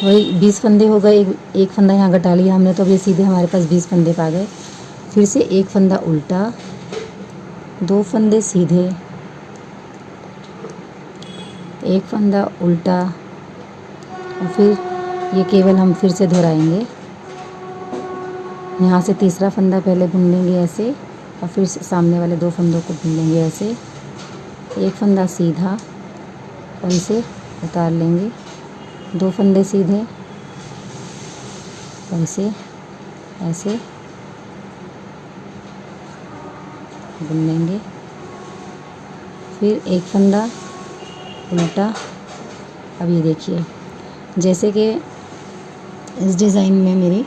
वही 20 फंदे हो गए, एक फंदा यहाँ घटा लिया हमने, तो अब ये सीधे हमारे पास 20 फंदे पा गए। फिर से एक फंदा उल्टा, 2 फंदे सीधे, एक फंदा उल्टा और फिर ये केवल हम फिर से दोहराएंगे। यहाँ से तीसरा फंदा पहले बुन लेंगे ऐसे और फिर सामने वाले 2 फंदों को बुन लेंगे ऐसे। एक फंदा सीधा और इसे उतार लेंगे, 2 फंदे सीधे और इसे ऐसे बुन लेंगे। फिर एक फंदा उल्टा। अब ये देखिए, जैसे कि इस डिज़ाइन में मेरी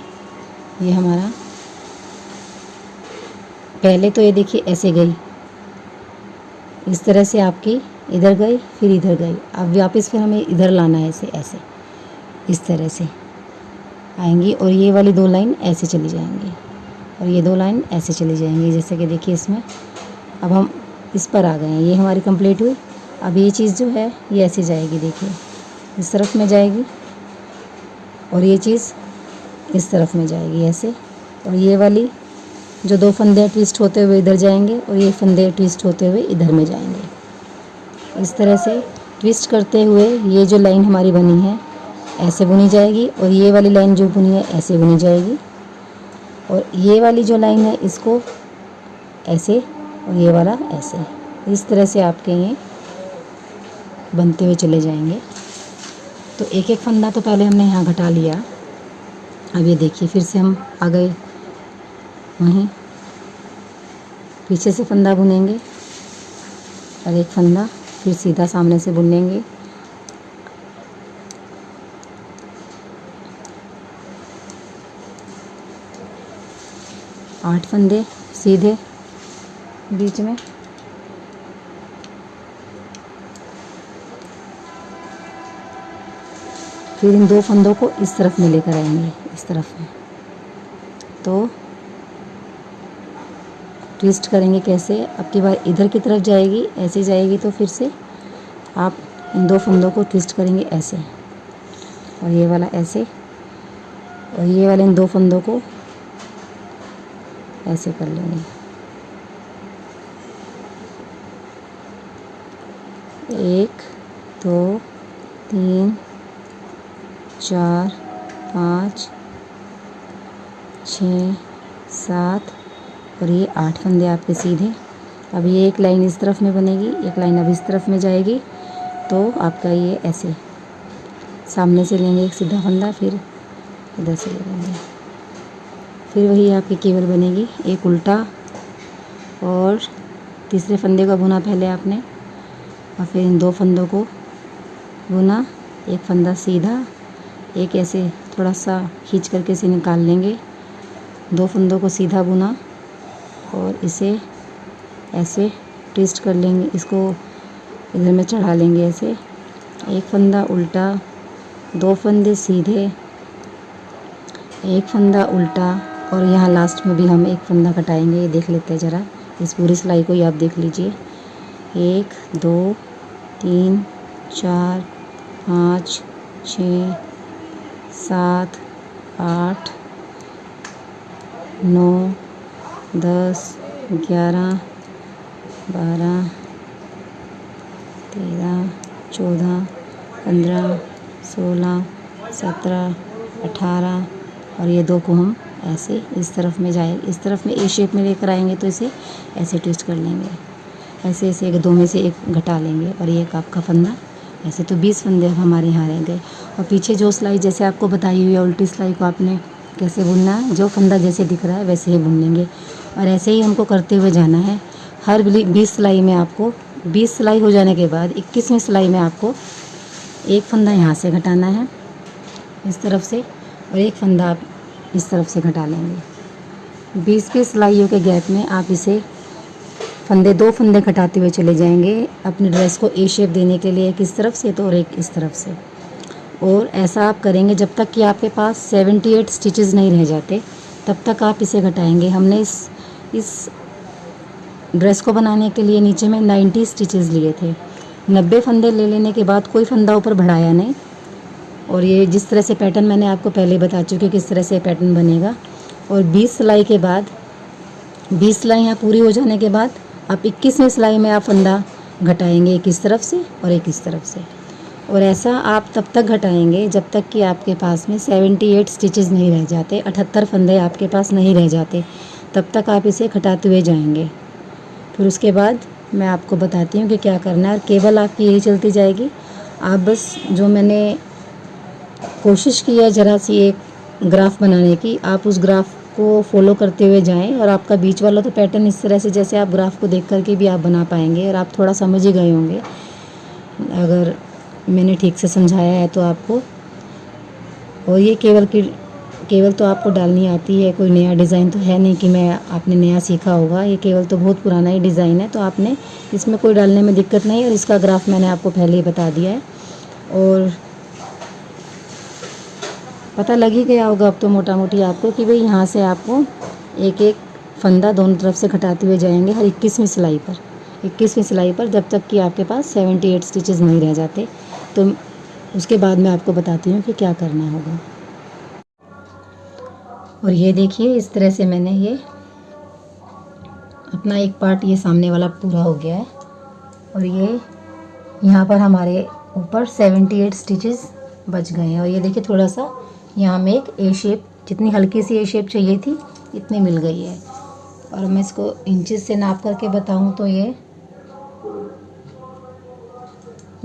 ये हमारा पहले तो ये देखिए ऐसे गई, इस तरह से आपकी इधर गई फिर इधर गई। अब वापस फिर हमें इधर लाना है, ऐसे ऐसे इस तरह से आएंगी और ये वाली 2 लाइन ऐसे चली जाएंगी और ये 2 लाइन ऐसे चली जाएंगी। जैसे कि देखिए इसमें अब हम इस पर आ गए हैं, ये हमारी कंप्लीट हुई। अब ये चीज़ जो है ये ऐसे जाएगी, देखिए इस तरफ में जाएगी और ये चीज़ इस तरफ में जाएगी ऐसे। और ये वाली जो 2 फंदे ट्विस्ट होते हुए इधर जाएंगे और ये फंदे ट्विस्ट होते हुए इधर में जाएंगे। इस तरह से ट्विस्ट करते हुए ये जो लाइन हमारी बनी है ऐसे बुनी जाएगी और ये वाली लाइन जो बुनी है ऐसे बुनी जाएगी और ये वाली जो लाइन है इसको ऐसे और ये वाला ऐसे। इस तरह से आपके ये बनते हुए चले जाएंगे। तो एक एक फंदा तो पहले हमने यहाँ घटा लिया। अब ये देखिए फिर से हम आ गए वहीं, पीछे से फंदा बुनेंगे और एक फंदा फिर सीधा सामने से बुन लेंगे। आठ फंदे सीधे बीच में, फिर इन 2 फंदों को इस तरफ में लेकर आएंगे, इस तरफ में। तो ट्विस्ट करेंगे कैसे, अब की बार इधर की तरफ जाएगी, ऐसे जाएगी तो फिर से आप इन 2 फंदों को ट्विस्ट करेंगे ऐसे और ये वाला ऐसे और ये वाले इन 2 फंदों को ऐसे कर लेंगे। 1 2 3 4 5 6 7 और ये 8 फंदे आपके सीधे। अब ये एक लाइन इस तरफ में बनेगी, एक लाइन अब इस तरफ में जाएगी। तो आपका ये ऐसे सामने से लेंगे एक सीधा फंदा, फिर इधर से ले लेंगे, फिर वही आपकी केवल बनेगी एक उल्टा और तीसरे फंदे का बुना पहले आपने और फिर इन 2 फंदों को बुना, एक फंदा सीधा, एक ऐसे थोड़ा सा खींच करके इसे निकाल लेंगे, 2 फंदों को सीधा बुना और इसे ऐसे ट्विस्ट कर लेंगे, इसको इधर में चढ़ा लेंगे ऐसे। एक फंदा उल्टा, 2 फंदे सीधे, एक फंदा उल्टा और यहाँ लास्ट में भी हम एक फंदा कटाएंगे। ये देख लेते हैं ज़रा, इस पूरी सिलाई को ही आप देख लीजिए। 1 2 3 4 5 6 7 8 9 10 11 12 13 14 15 16 17 18 और ये 2 को हम ऐसे इस तरफ में जाए, इस तरफ में ए शेप में लेकर आएंगे तो इसे ऐसे ट्विस्ट कर लेंगे, ऐसे ऐसे एक 2 में से एक घटा लेंगे और ये एक आपका फंदा ऐसे। तो 20 फंदे अब हमारे यहाँ रह गए। और पीछे जो सिलाई जैसे आपको बताई हुई है उल्टी सिलाई को आपने कैसे बुनना है, जो फंदा जैसे दिख रहा है वैसे ही बुन लेंगे और ऐसे ही हमको करते हुए जाना है। हर 20 सिलाई में आपको 20 सिलाई हो जाने के बाद 21वीं सिलाई में आपको एक फंदा यहाँ से घटाना है इस तरफ से और एक फंदा आप इस तरफ से घटा लेंगे। 20 की सिलाइयों के गैप में आप इसे फंदे 2 फंदे घटाते हुए चले जाएंगे अपनी ड्रेस को ए शेप देने के लिए, एक इस तरफ से तो और एक इस तरफ से। और ऐसा आप करेंगे जब तक कि आपके पास 78 स्टिचेस नहीं रह जाते, तब तक आप इसे घटाएंगे। हमने इस ड्रेस को बनाने के लिए नीचे में 90 स्टिचेस लिए थे। 90 फंदे ले लेने के बाद कोई फंदा ऊपर बढ़ाया नहीं और ये जिस तरह से पैटर्न मैंने आपको पहले बता चुकी किस तरह से पैटर्न बनेगा। और 20 सिलाई के बाद 20 सिलाइयाँ पूरी हो जाने के बाद आप 21वीं सिलाई में आप फंदा घटाएंगे, एक इस तरफ से और एक इस तरफ से। और ऐसा आप तब तक घटाएंगे जब तक कि आपके पास में 78 स्टिचेस नहीं रह जाते, 78 फंदे आपके पास नहीं रह जाते, तब तक आप इसे घटाते हुए जाएंगे। फिर उसके बाद मैं आपको बताती हूँ कि क्या करना है। और केवल आपकी यही चलती जाएगी। आप बस जो मैंने कोशिश की है ज़रा सी एक ग्राफ बनाने की, आप उस ग्राफ को फॉलो करते हुए जाएं और आपका बीच वाला तो पैटर्न इस तरह से जैसे आप ग्राफ को देख करके भी आप बना पाएंगे, और आप थोड़ा समझ ही गए होंगे अगर मैंने ठीक से समझाया है तो आपको। और ये केवल तो आपको डालनी आती है, कोई नया डिज़ाइन तो है नहीं कि मैं आपने नया सीखा होगा, ये केवल तो बहुत पुराना ही डिज़ाइन है, तो आपने इसमें कोई डालने में दिक्कत नहीं। और इसका ग्राफ मैंने आपको पहले ही बता दिया है और पता लग ही गया होगा अब तो मोटा मोटी आपको कि भाई यहाँ से आपको एक एक फंदा दोनों तरफ से घटाते हुए जाएंगे हर 21वीं सिलाई पर जब तक कि आपके पास 78 स्टिचेस नहीं रह जाते। तो उसके बाद मैं आपको बताती हूँ कि क्या करना होगा। और ये देखिए इस तरह से मैंने ये अपना एक पार्ट ये सामने वाला पूरा हो गया है, और ये यहाँ पर हमारे ऊपर 78 स्टिचेस बच गए हैं। और ये देखिए थोड़ा सा यहाँ में एक ए शेप, जितनी हल्की सी ए शेप चाहिए थी इतनी मिल गई है। और मैं इसको इंचेस से नाप करके बताऊँ तो ये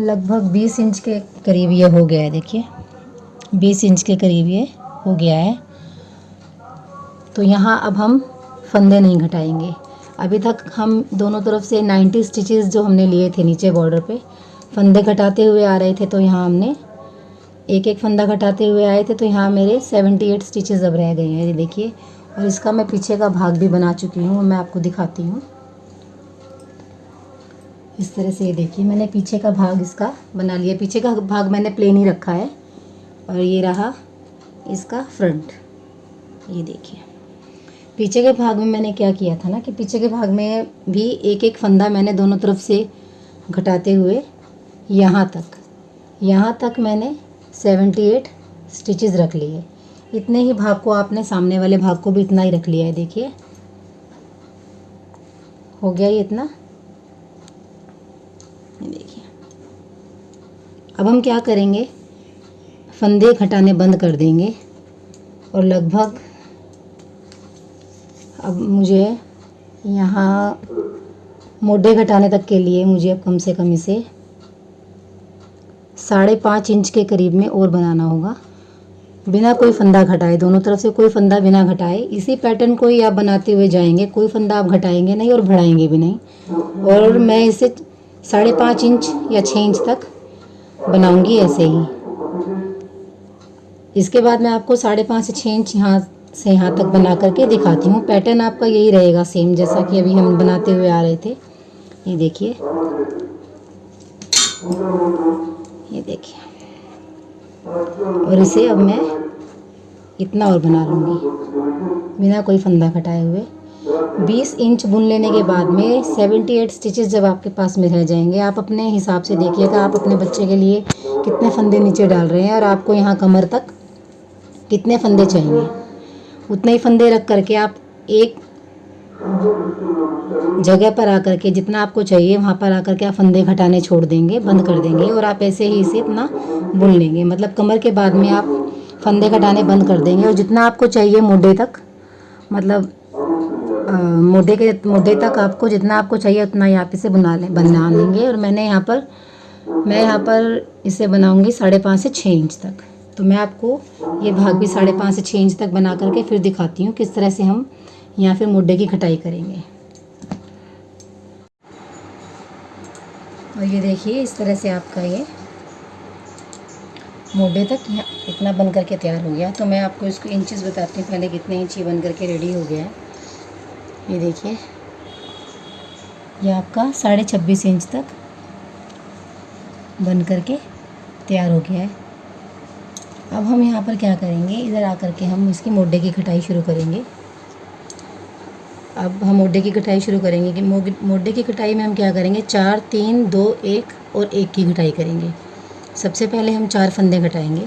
लगभग 20 इंच के करीब ये हो गया है। देखिए 20 इंच के करीब ये हो गया है। तो यहाँ अब हम फंदे नहीं घटाएंगे। अभी तक हम दोनों तरफ से 90 स्टिचेस जो हमने लिए थे नीचे बॉर्डर पे, फंदे घटाते हुए आ रहे थे, तो यहाँ हमने एक एक फंदा घटाते हुए आए थे, तो यहाँ मेरे 78 स्टिचेस अब रह गए हैं, ये देखिए। और इसका मैं पीछे का भाग भी बना चुकी हूँ, मैं आपको दिखाती हूँ। इस तरह से ये देखिए मैंने पीछे का भाग इसका बना लिया। पीछे का भाग मैंने प्लेन ही रखा है, और ये रहा इसका फ्रंट। ये देखिए पीछे के भाग में मैंने क्या किया था ना कि पीछे के भाग में भी एक एक फंदा मैंने दोनों तरफ से घटाते हुए यहाँ तक मैंने 78 स्टिचेस रख लिए। इतने ही भाग को आपने सामने वाले भाग को भी इतना ही रख लिया है। देखिए हो गया ये इतना। ये देखिए अब हम क्या करेंगे, फंदे घटाने बंद कर देंगे, और लगभग अब मुझे यहाँ मोढे घटाने तक के लिए मुझे अब कम से कम इसे 5.5 इंच के करीब में और बनाना होगा, बिना कोई फंदा घटाए, दोनों तरफ से कोई फंदा बिना घटाए। इसी पैटर्न को ही आप बनाते हुए जाएंगे, कोई फंदा आप घटाएंगे नहीं और बढ़ाएंगे भी नहीं। और मैं इसे 5.5 इंच या 6 इंच तक बनाऊंगी ऐसे ही। इसके बाद मैं आपको 5.5 से 6 इंच यहाँ से यहाँ तक बना करके दिखाती हूँ। पैटर्न आपका यही रहेगा सेम जैसा कि अभी हम बनाते हुए आ रहे थे। ये देखिए, ये देखिए, और इसे अब मैं इतना और बना लूँगी बिना कोई फंदा घटाए हुए। 20 इंच बुन लेने के बाद में 78 स्टिचेस जब आपके पास में रह जाएंगे, आप अपने हिसाब से देखिएगा आप अपने बच्चे के लिए कितने फंदे नीचे डाल रहे हैं और आपको यहाँ कमर तक कितने फंदे चाहिए। उतने ही फंदे रख करके आप एक जगह पर आकर के जितना आपको चाहिए वहाँ पर आकर के आप फंदे घटाने छोड़ देंगे, बंद कर देंगे, और आप ऐसे ही इसे इतना बुन लेंगे। मतलब कमर के बाद में आप फंदे घटाने बंद कर देंगे, और जितना आपको चाहिए मोढे तक, मतलब मोढे तक आपको जितना आपको चाहिए उतना ही आप इसे बना लेंगे। और मैं यहाँ पर इसे बनाऊंगी 5.5 से 6 इंच तक। तो मैं आपको ये भाग भी 5.5 से 6 इंच तक बना करके फिर दिखाती हूँ किस तरह से हम यहाँ फिर मोढे की कटाई करेंगे। और ये देखिए इस तरह से आपका ये मोढे तक यहाँ इतना बन करके तैयार हो गया। तो मैं आपको इसको इंचेस बताती हूँ पहले कितने इंच ये बन करके रेडी हो गया है। ये देखिए ये आपका 26.5 इंच तक बन करके तैयार हो गया है। अब हम यहाँ पर क्या करेंगे, इधर आकर के हम इसकी मोढे की कटाई शुरू करेंगे। अब हम मोढे की कटाई शुरू करेंगे कि मोढे की कटाई में हम क्या करेंगे, 4 3 2 1 और 1 की कटाई करेंगे। सबसे पहले हम 4 फंदे घटाएंगे।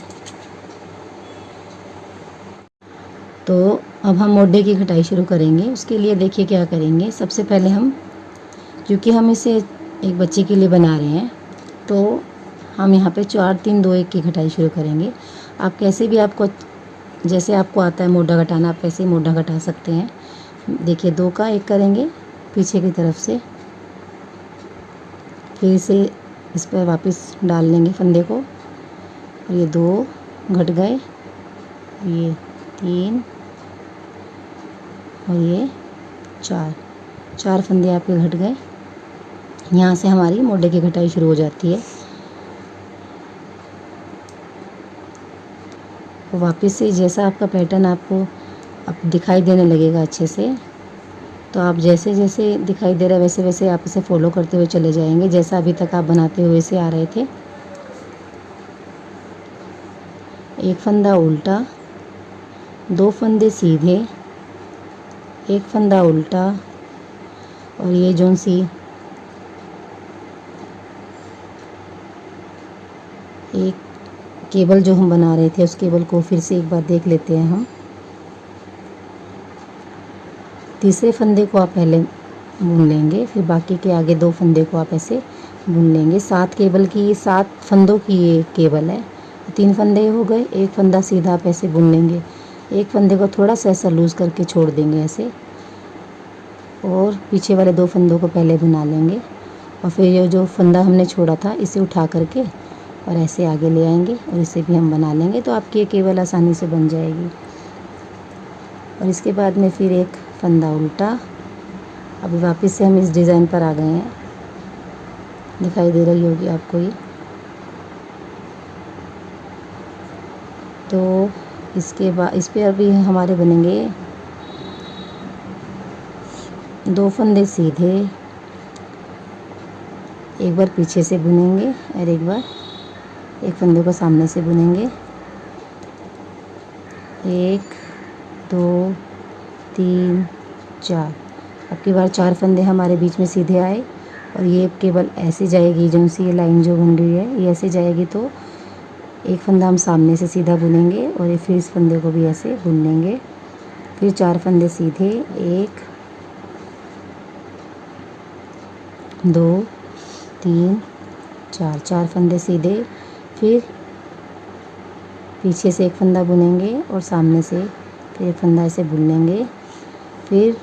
तो अब हम मोढे की कटाई शुरू करेंगे। उसके लिए देखिए क्या करेंगे, सबसे पहले हम, क्योंकि हम इसे एक बच्चे के लिए बना रहे हैं, तो हम यहाँ पे 4 3 2 1 की कटाई शुरू करेंगे। आप कैसे भी आपको जैसे आपको आता है मोढा घटाना, आप वैसे ही मोढा घटा सकते हैं। देखिए 2 का 1 करेंगे पीछे की तरफ से, फिर इसे इस पर वापस डाल लेंगे फंदे को, और ये 2 घट गए, ये 3 और ये 4 फंदे आपके घट गए। यहाँ से हमारी मोढे की घटाई शुरू हो जाती है। तो वापस से जैसा आपका पैटर्न आपको अब दिखाई देने लगेगा अच्छे से, तो आप जैसे जैसे दिखाई दे रहा है वैसे वैसे आप इसे फॉलो करते हुए चले जाएंगे, जैसा अभी तक आप बनाते हुए से आ रहे थे। एक फंदा उल्टा, 2 फंदे सीधे, एक फंदा उल्टा, और ये जो सी एक केबल जो हम बना रहे थे उस केबल को फिर से एक बार देख लेते हैं हम। तीसरे फंदे को आप पहले बुन लेंगे, फिर बाकी के आगे 2 फंदे को आप ऐसे बुन लेंगे। 7 फंदों की ये केबल है। 3 फंदे हो गए, एक फंदा सीधा आप ऐसे बुन लेंगे, एक फंदे को थोड़ा सा ऐसा लूज़ करके छोड़ देंगे ऐसे, और पीछे वाले 2 फंदों को पहले बुना लेंगे, और फिर ये जो फंदा हमने छोड़ा था इसे उठा करके और ऐसे आगे ले आएंगे और इसे भी हम बना लेंगे। तो आपकी ये केबल आसानी से बन जाएगी। और इसके बाद में फिर एक फंदा उल्टा। अभी वापस से हम इस डिज़ाइन पर आ गए हैं, दिखाई दे रही होगी आपको ये। तो इसके बाद इस पर अभी हमारे बनेंगे 2 फंदे सीधे, एक बार पीछे से बुनेंगे और एक बार एक फंदे को सामने से बुनेंगे। 1 2 3 4। अब की बार 4 फंदे हमारे बीच में सीधे आए, और ये केबल ऐसे जाएगी, जो सी ये लाइन जो बन रही है ये ऐसे जाएगी। तो एक फंदा हम सामने से सीधा बुनेंगे और ये फिर इस फंदे को भी ऐसे बुन लेंगे। फिर 4 फंदे सीधे, 1 2 3 4 फंदे सीधे, फिर पीछे से एक फंदा बुनेंगे और सामने से फिर एक फंदा ऐसे बुन लेंगे। फिर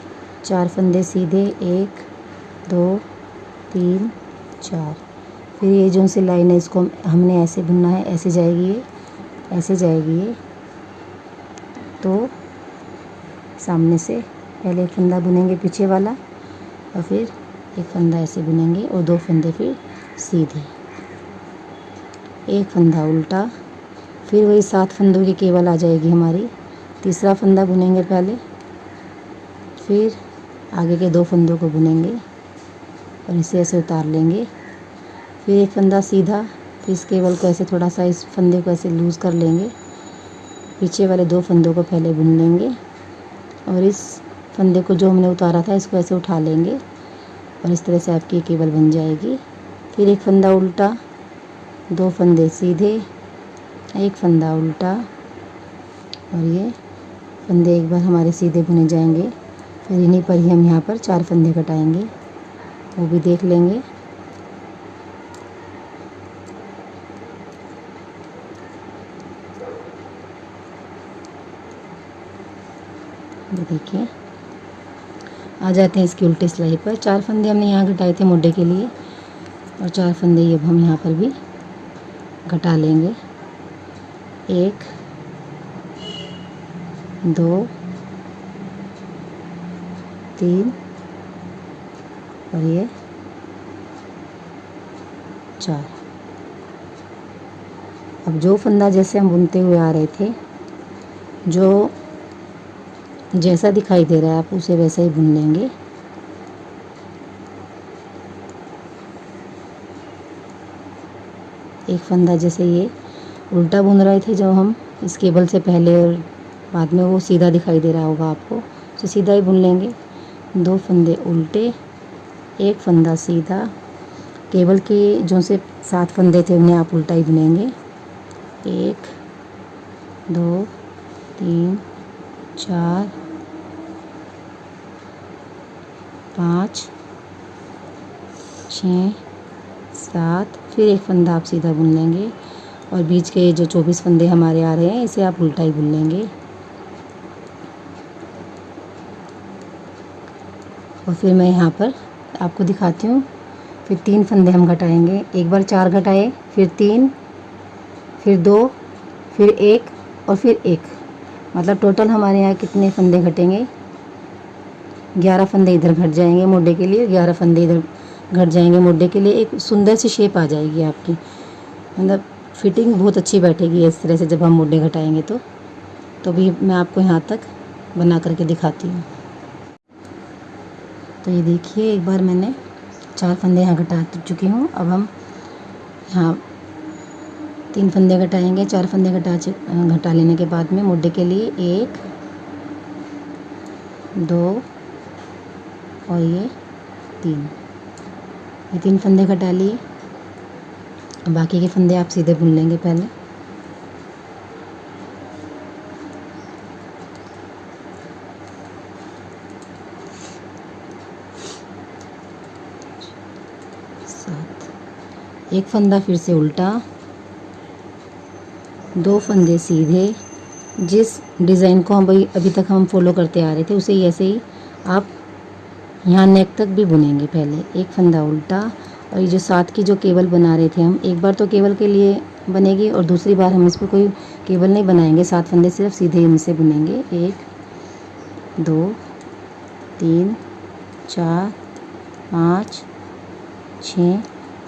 4 फंदे सीधे, 1 2 3 4। फिर ये जो सी लाइन है इसको हमने ऐसे बुनना है, ऐसे जाएगी ये, ऐसे जाएगी ये। तो सामने से पहले एक फंदा बुनेंगे पीछे वाला, और फिर एक फंदा ऐसे बुनेंगे और 2 फंदे फिर सीधे, एक फंदा उल्टा। फिर वही 7 फंदों की केबल आ जाएगी हमारी। तीसरा फंदा बुनेंगे पहले, फिर आगे के 2 फंदों को बुनेंगे और इसे ऐसे उतार लेंगे। फिर एक फंदा सीधा, फिर इस केबल को ऐसे थोड़ा सा इस फंदे को ऐसे लूज़ कर लेंगे, पीछे वाले 2 फंदों को पहले बुन लेंगे और इस फंदे को जो हमने उतारा था इसको ऐसे उठा लेंगे, और इस तरह से आपकी केबल बन जाएगी। फिर एक फंदा उल्टा, 2 फंदे सीधे, एक फंदा उल्टा, और ये फंदे एक बार हमारे सीधे बुने जाएंगे। फिर इन्हीं पर ही हम यहाँ पर 4 फंदे कटाएंगे, वो भी देख लेंगे। ये देखिए, आ जाते हैं इसकी उल्टी सिलाई पर। 4 फंदे हमने यहाँ घटाए थे मोढे के लिए, और 4 फंदे ये हम यहाँ पर भी घटा लेंगे। 1 2 3 और ये 4। अब जो फंदा जैसे हम बुनते हुए आ रहे थे, जो जैसा दिखाई दे रहा है आप उसे वैसे ही बुन लेंगे। एक फंदा जैसे ये उल्टा बुन रहे थे जब हम इस केबल से पहले, और बाद में वो सीधा दिखाई दे रहा होगा आपको, तो सीधा ही बुन लेंगे। 2 फंदे उल्टे, एक फंदा सीधा। केबल के जो से 7 फंदे थे उन्हें आप उल्टा ही बुनेंगे। 1 2 3 4 5 6 7। फिर एक फंदा आप सीधा बुन लेंगे, और बीच के जो 24 फंदे हमारे आ रहे हैं इसे आप उल्टा ही बुन लेंगे। और फिर मैं यहाँ पर आपको दिखाती हूँ। फिर 3 फंदे हम घटाएंगे, एक बार 4 घटाए, फिर 3, फिर 2, फिर 1 और फिर 1, मतलब टोटल हमारे यहाँ कितने फंदे घटेंगे, 11 फंदे इधर घट जाएंगे मोढे के लिए, 11 फंदे इधर घट जाएंगे मोढे के लिए। एक सुंदर सी शेप आ जाएगी आपकी, मतलब फिटिंग बहुत अच्छी बैठेगी इस तरह से जब हम मोढे घटाएंगे तो भी मैं आपको यहाँ तक बना करके दिखाती हूँ। तो ये देखिए, एक बार मैंने 4 फंदे यहाँ घटा चुकी हूँ। अब हम यहाँ 3 फंदे घटाएंगे। 4 फंदे घटा लेने के बाद में मोढे के लिए 1 2 और ये 3 फंदे घटा लिए। बाकी के फंदे आप सीधे बुन लेंगे पहले। एक फंदा फिर से उल्टा, 2 फंदे सीधे। जिस डिज़ाइन को हम अभी तक हम फॉलो करते आ रहे थे उसे ऐसे ही आप यहाँ नेक तक भी बुनेंगे। पहले एक फंदा उल्टा, और ये जो साथ की जो केबल बना रहे थे हम, एक बार तो केबल के लिए बनेगी और दूसरी बार हम इस पर कोई केबल नहीं बनाएंगे। 7 फंदे सिर्फ सीधे इनसे बुनेंगे। 1 2 3 4 5 6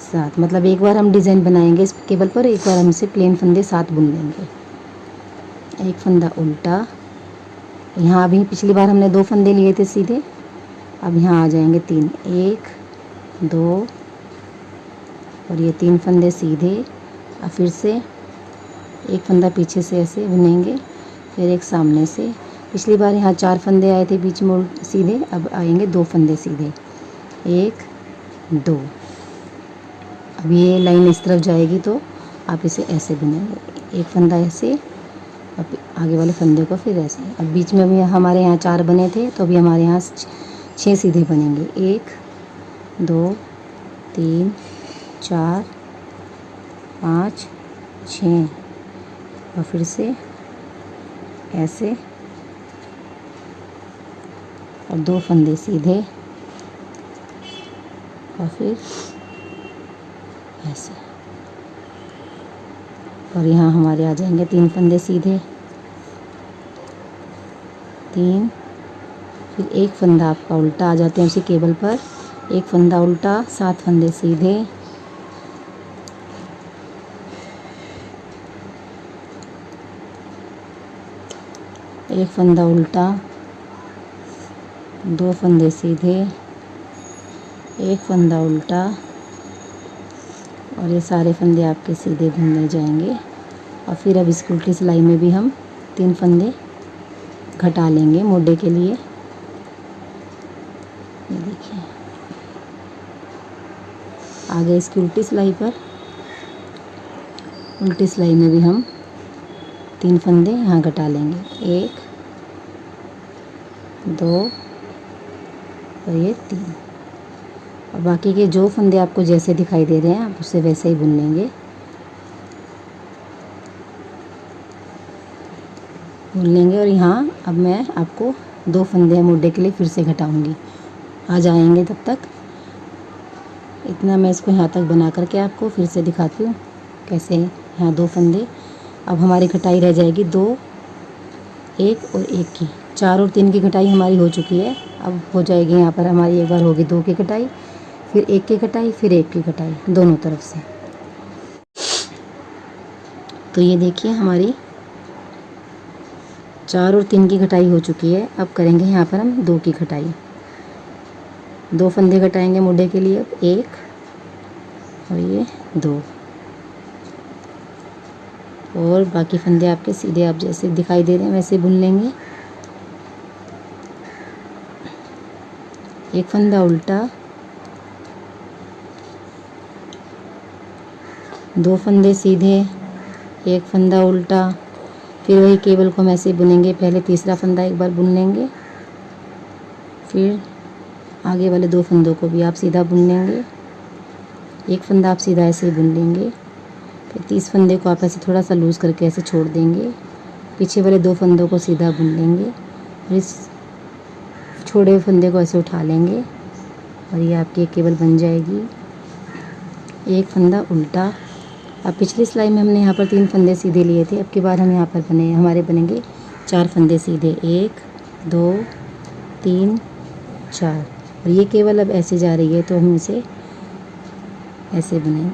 7, मतलब एक बार हम डिज़ाइन बनाएंगे इस केबल पर, एक बार हम इसे प्लेन फंदे 7 बुन लेंगे। एक फंदा उल्टा, यहाँ अभी पिछली बार हमने 2 फंदे लिए थे सीधे, अब यहाँ आ जाएंगे 3। 1 2 और ये 3 फंदे सीधे। अब फिर से एक फंदा पीछे से ऐसे बुनेंगे, फिर एक सामने से। पिछली बार यहाँ 4 फंदे आए थे बीच में सीधे, अब आएंगे 2 फंदे सीधे। 1 2। अब ये लाइन इस तरफ जाएगी तो आप इसे ऐसे बुनेंगे, एक फंदा ऐसे, अब आगे वाले फंदे को फिर ऐसे। अब बीच में भी हमारे यहाँ 4 बने थे तो अभी हमारे यहाँ 6 सीधे बनेंगे। 1 2 3 4 5 6 और फिर से ऐसे और 2 फंदे सीधे और फिर ऐसे, और यहाँ हमारे आ जाएंगे 3 फंदे सीधे। 3, फिर एक फंदा आपका उल्टा, आ जाते हैं उसी केबल पर। एक फंदा उल्टा, 7 फंदे सीधे। एक फंदा उल्टा, 2 फंदे सीधे, एक फंदा उल्टा, और ये सारे फंदे आपके सीधे बुने जाएंगे। और फिर अब इस उल्टी सिलाई में भी हम 3 फंदे घटा लेंगे मोढे के लिए। ये देखिए, आगे इसकी उल्टी सिलाई पर, उल्टी सिलाई में भी हम 3 फंदे यहाँ घटा लेंगे। 1 2 और ये 3, और बाकी के जो फंदे आपको जैसे दिखाई दे रहे हैं आप उससे वैसे ही बुन लेंगे। और यहाँ अब मैं आपको 2 फंदे मोढे के लिए फिर से घटाऊंगी। आ जाएंगे तब तक, इतना मैं इसको यहाँ तक बना करके आपको फिर से दिखाती हूँ कैसे। यहाँ 2 फंदे, अब हमारी घटाई रह जाएगी 2, 1 और 1 की। 4 और 3 की घटाई हमारी हो चुकी है। अब हो जाएगी यहाँ पर हमारी, एक बार होगी 2 की घटाई, फिर 1 की घटाई, फिर 1 की घटाई दोनों तरफ से। तो ये देखिए हमारी 4 और 3 की घटाई हो चुकी है। अब करेंगे यहाँ पर हम 2 की घटाई। 2 फंदे घटाएंगे मोढे के लिए, अब 1 और ये 2, और बाकी फंदे आपके सीधे आप जैसे दिखाई दे रहे हैं वैसे बुन लेंगे। एक फंदा उल्टा, 2 फंदे सीधे, एक फंदा उल्टा, फिर वही केबल को हम ऐसे बुनेंगे। पहले तीसरा फंदा एक बार बुन लेंगे, फिर आगे वाले 2 फंदों को भी आप सीधा बुन लेंगे। एक फंदा आप सीधा ऐसे ही बुन लेंगे, फिर 30 फंदे को आप ऐसे थोड़ा सा लूज़ करके ऐसे छोड़ देंगे। पीछे वाले 2 फंदों को सीधा बुन लेंगे, और इस छोड़े हुए फंदे को ऐसे उठा लेंगे, और ये आपकी एक केबल बन जाएगी। एक फंदा उल्टा। अब पिछली सिलाई में हमने यहाँ पर 3 फंदे सीधे लिए थे, अब की बार हम यहाँ पर हमारे बनेंगे 4 फंदे सीधे, 1 2 3 4। और ये केवल अब ऐसे जा रही है तो हम इसे ऐसे बुनेंगे,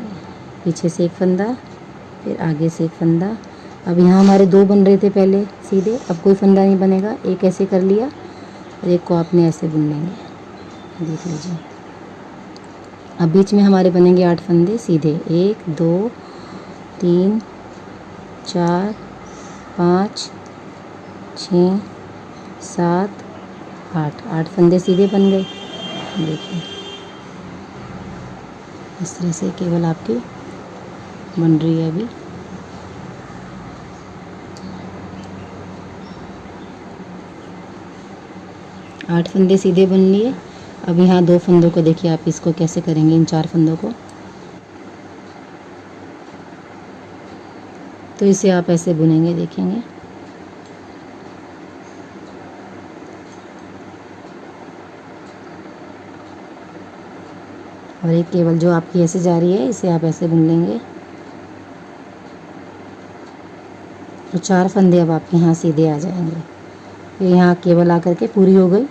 पीछे से एक फंदा फिर आगे से एक फंदा। अब यहाँ हमारे 2 बन रहे थे पहले सीधे, अब कोई फंदा नहीं बनेगा, एक ऐसे कर लिया और एक को आपने ऐसे बुन लेंगे, देख लीजिए। अब बीच में हमारे बनेंगे 8 फंदे सीधे, 1 2 3 4 5 6 7 8, 8 फंदे सीधे बन गए। देखिए इस तरह से केवल आपकी बन रही है अभी। आठ फंदे सीधे बन लिए। अब यहाँ 2 फंदों को देखिए आप इसको कैसे करेंगे, इन 4 फंदों को। तो इसे आप ऐसे बुनेंगे, देखेंगे। और एक केवल जो आपकी ऐसे जा रही है इसे आप ऐसे बुन लेंगे। तो 4 फंदे अब आपके यहाँ सीधे आ जाएंगे। फिर यहाँ केवल आकर के पूरी हो गई,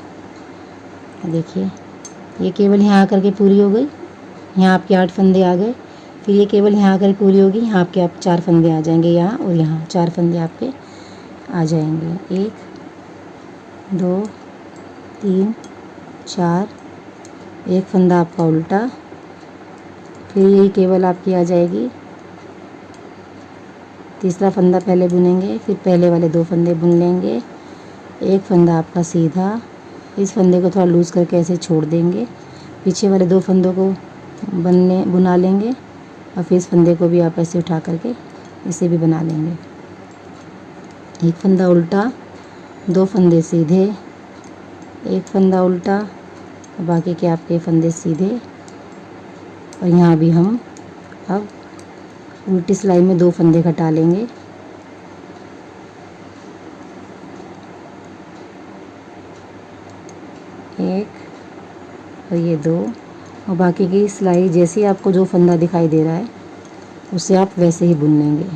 देखिए ये केवल यहाँ आकर के पूरी हो गई। यहाँ आपके 8 फंदे आ गए। फिर ये केवल यहाँ आकर पूरी होगी, यहाँ आपके आप 4 फंदे आ जाएंगे, यहाँ और यहाँ 4 फंदे आपके आ जाएंगे। 1 2 3 4, एक फंदा आपका उल्टा, फिर ये केवल आपकी आ जाएगी। तीसरा फंदा पहले बुनेंगे, फिर पहले वाले 2 फंदे बुन लेंगे। एक फंदा आपका सीधा, इस फंदे को थोड़ा लूज़ करके ऐसे छोड़ देंगे। पीछे वाले 2 फंदों को बुना लेंगे और फिर इस फंदे को भी आप ऐसे उठा करके इसे भी बना लेंगे। एक फंदा उल्टा, 2 फंदे सीधे, एक फंदा उल्टा, बाकी के आपके फंदे सीधे। और यहाँ भी हम अब उल्टी सिलाई में 2 फंदे घटा लेंगे। एक और ये 2, और बाकी की सिलाई जैसे ही आपको जो फंदा दिखाई दे रहा है उसे आप वैसे ही बुन लेंगे।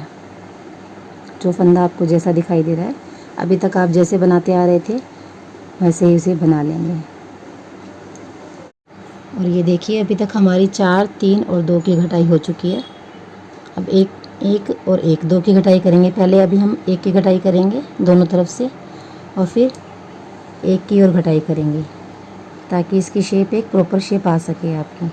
जो फंदा आपको जैसा दिखाई दे रहा है, अभी तक आप जैसे बनाते आ रहे थे वैसे ही उसे बना लेंगे। और ये देखिए अभी तक हमारी 4 3 और 2 की घटाई हो चुकी है। अब एक और 2 की घटाई करेंगे पहले। अभी हम 1 की घटाई करेंगे दोनों तरफ से, और फिर 1 की और घटाई करेंगे ताकि इसकी शेप एक प्रॉपर शेप आ सके आपकी।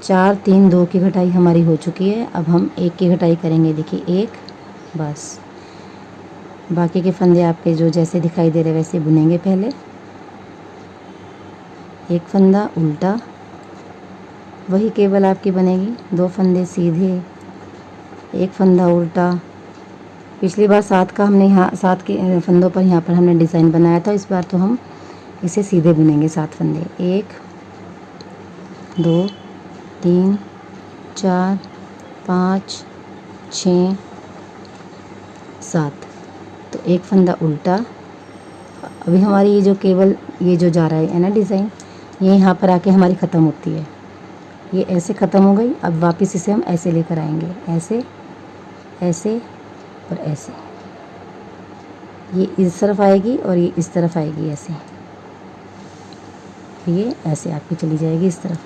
चार 3 2 की घटाई हमारी हो चुकी है। अब हम 1 की घटाई करेंगे, देखिए 1 बस। बाकी के फंदे आपके जो जैसे दिखाई दे रहे वैसे बुनेंगे पहले। एक फंदा उल्टा, वही केवल आपकी बनेगी। 2 फंदे सीधे, एक फंदा उल्टा। पिछली बार 7 का हमने यहाँ 7 के फंदों पर यहाँ पर हमने डिज़ाइन बनाया था, इस बार तो हम इसे सीधे बुनेंगे 7 फंदे। 1 2 3 4 5 6 7। तो एक फंदा उल्टा। अभी हमारी ये जो केवल ये जो जा रहा है ना डिज़ाइन, ये यहाँ पर आके हमारी ख़त्म होती है। ये ऐसे ख़त्म हो गई। अब वापस इसे हम ऐसे लेकर आएंगे, ऐसे ऐसे और ऐसे। ये इस तरफ आएगी और ये इस तरफ आएगी ऐसे। ये ऐसे आपकी चली जाएगी इस तरफ।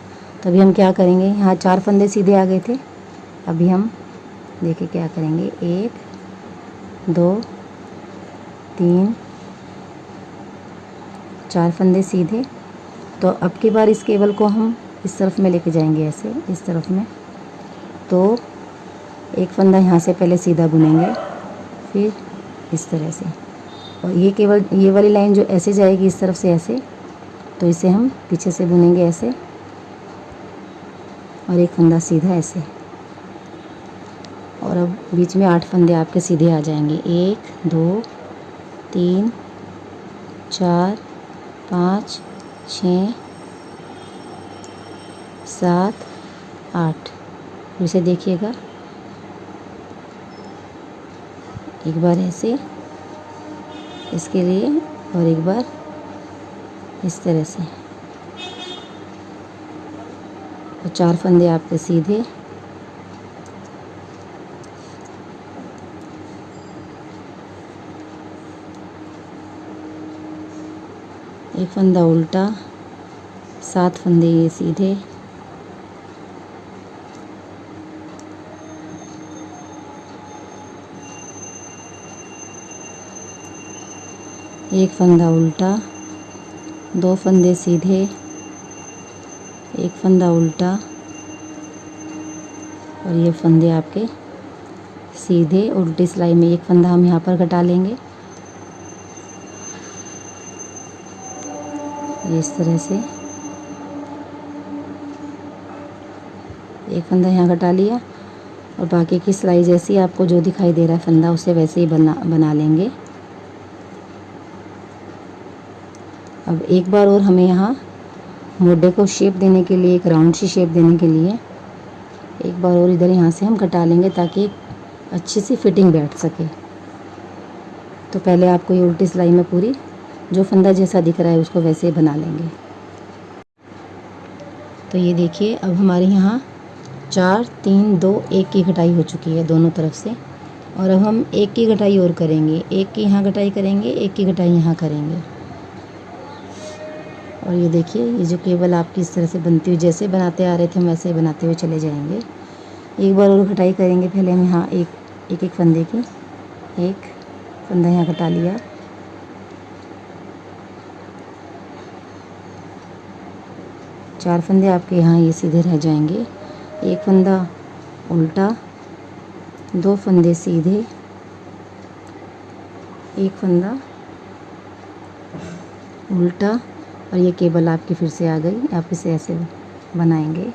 तो अभी हम क्या करेंगे, यहाँ 4 फंदे सीधे आ गए थे। अभी हम देखिए क्या करेंगे, 1 2 3 4 फंदे सीधे। तो अब की बार इस केबल को हम इस तरफ में लेके जाएंगे, ऐसे इस तरफ में। तो एक फंदा यहाँ से पहले सीधा बुनेंगे, फिर इस तरह से। और ये केवल ये वाली लाइन जो ऐसे जाएगी इस तरफ से ऐसे, तो इसे हम पीछे से बुनेंगे ऐसे, और एक फंदा सीधा ऐसे। और अब बीच में 8 फंदे आपके सीधे आ जाएंगे। 1 2 3 4 5 6 7 8। फिर से देखिएगा, एक बार ऐसे इसके लिए और एक बार इस तरह से। और 4 फंदे आपके सीधे, एक फंदा उल्टा, 7 फंदे ये सीधे, एक फंदा उल्टा, 2 फंदे सीधे, एक फंदा उल्टा और ये फंदे आपके सीधे। उल्टी सिलाई में एक फंदा हम यहाँ पर घटा लेंगे, इस तरह से एक फंदा यहाँ घटा लिया और बाकी की सिलाई जैसी आपको जो दिखाई दे रहा है फंदा उसे वैसे ही बना लेंगे। अब एक बार और हमें यहाँ मोढे को शेप देने के लिए, एक राउंड सी शेप देने के लिए एक बार और इधर यहाँ से हम घटा लेंगे ताकि अच्छी सी फिटिंग बैठ सके। तो पहले आपको ये उल्टी सिलाई में पूरी जो फंदा जैसा दिख रहा है उसको वैसे ही बना लेंगे। तो ये देखिए अब हमारे यहाँ 4 3 2 1 की घटाई हो चुकी है दोनों तरफ से, और अब हम एक की घटाई और करेंगे, एक की यहाँ घटाई करेंगे, एक की घटाई यहाँ करेंगे। और ये देखिए ये जो केबल आपकी इस तरह से बनती हुई, जैसे बनाते आ रहे थे हम वैसे ही बनाते हुए चले जाएंगे। एक बार और घटाई करेंगे, पहले हम यहाँ एक फंदे की, एक फंदा यहाँ घटा लिया, चार फंदे आपके यहाँ ये सीधे रह जाएंगे, एक फंदा उल्टा, 2 फंदे सीधे, एक फंदा उल्टा और ये केबल आपकी फिर से आ गई। आप इसे ऐसे बनाएंगे।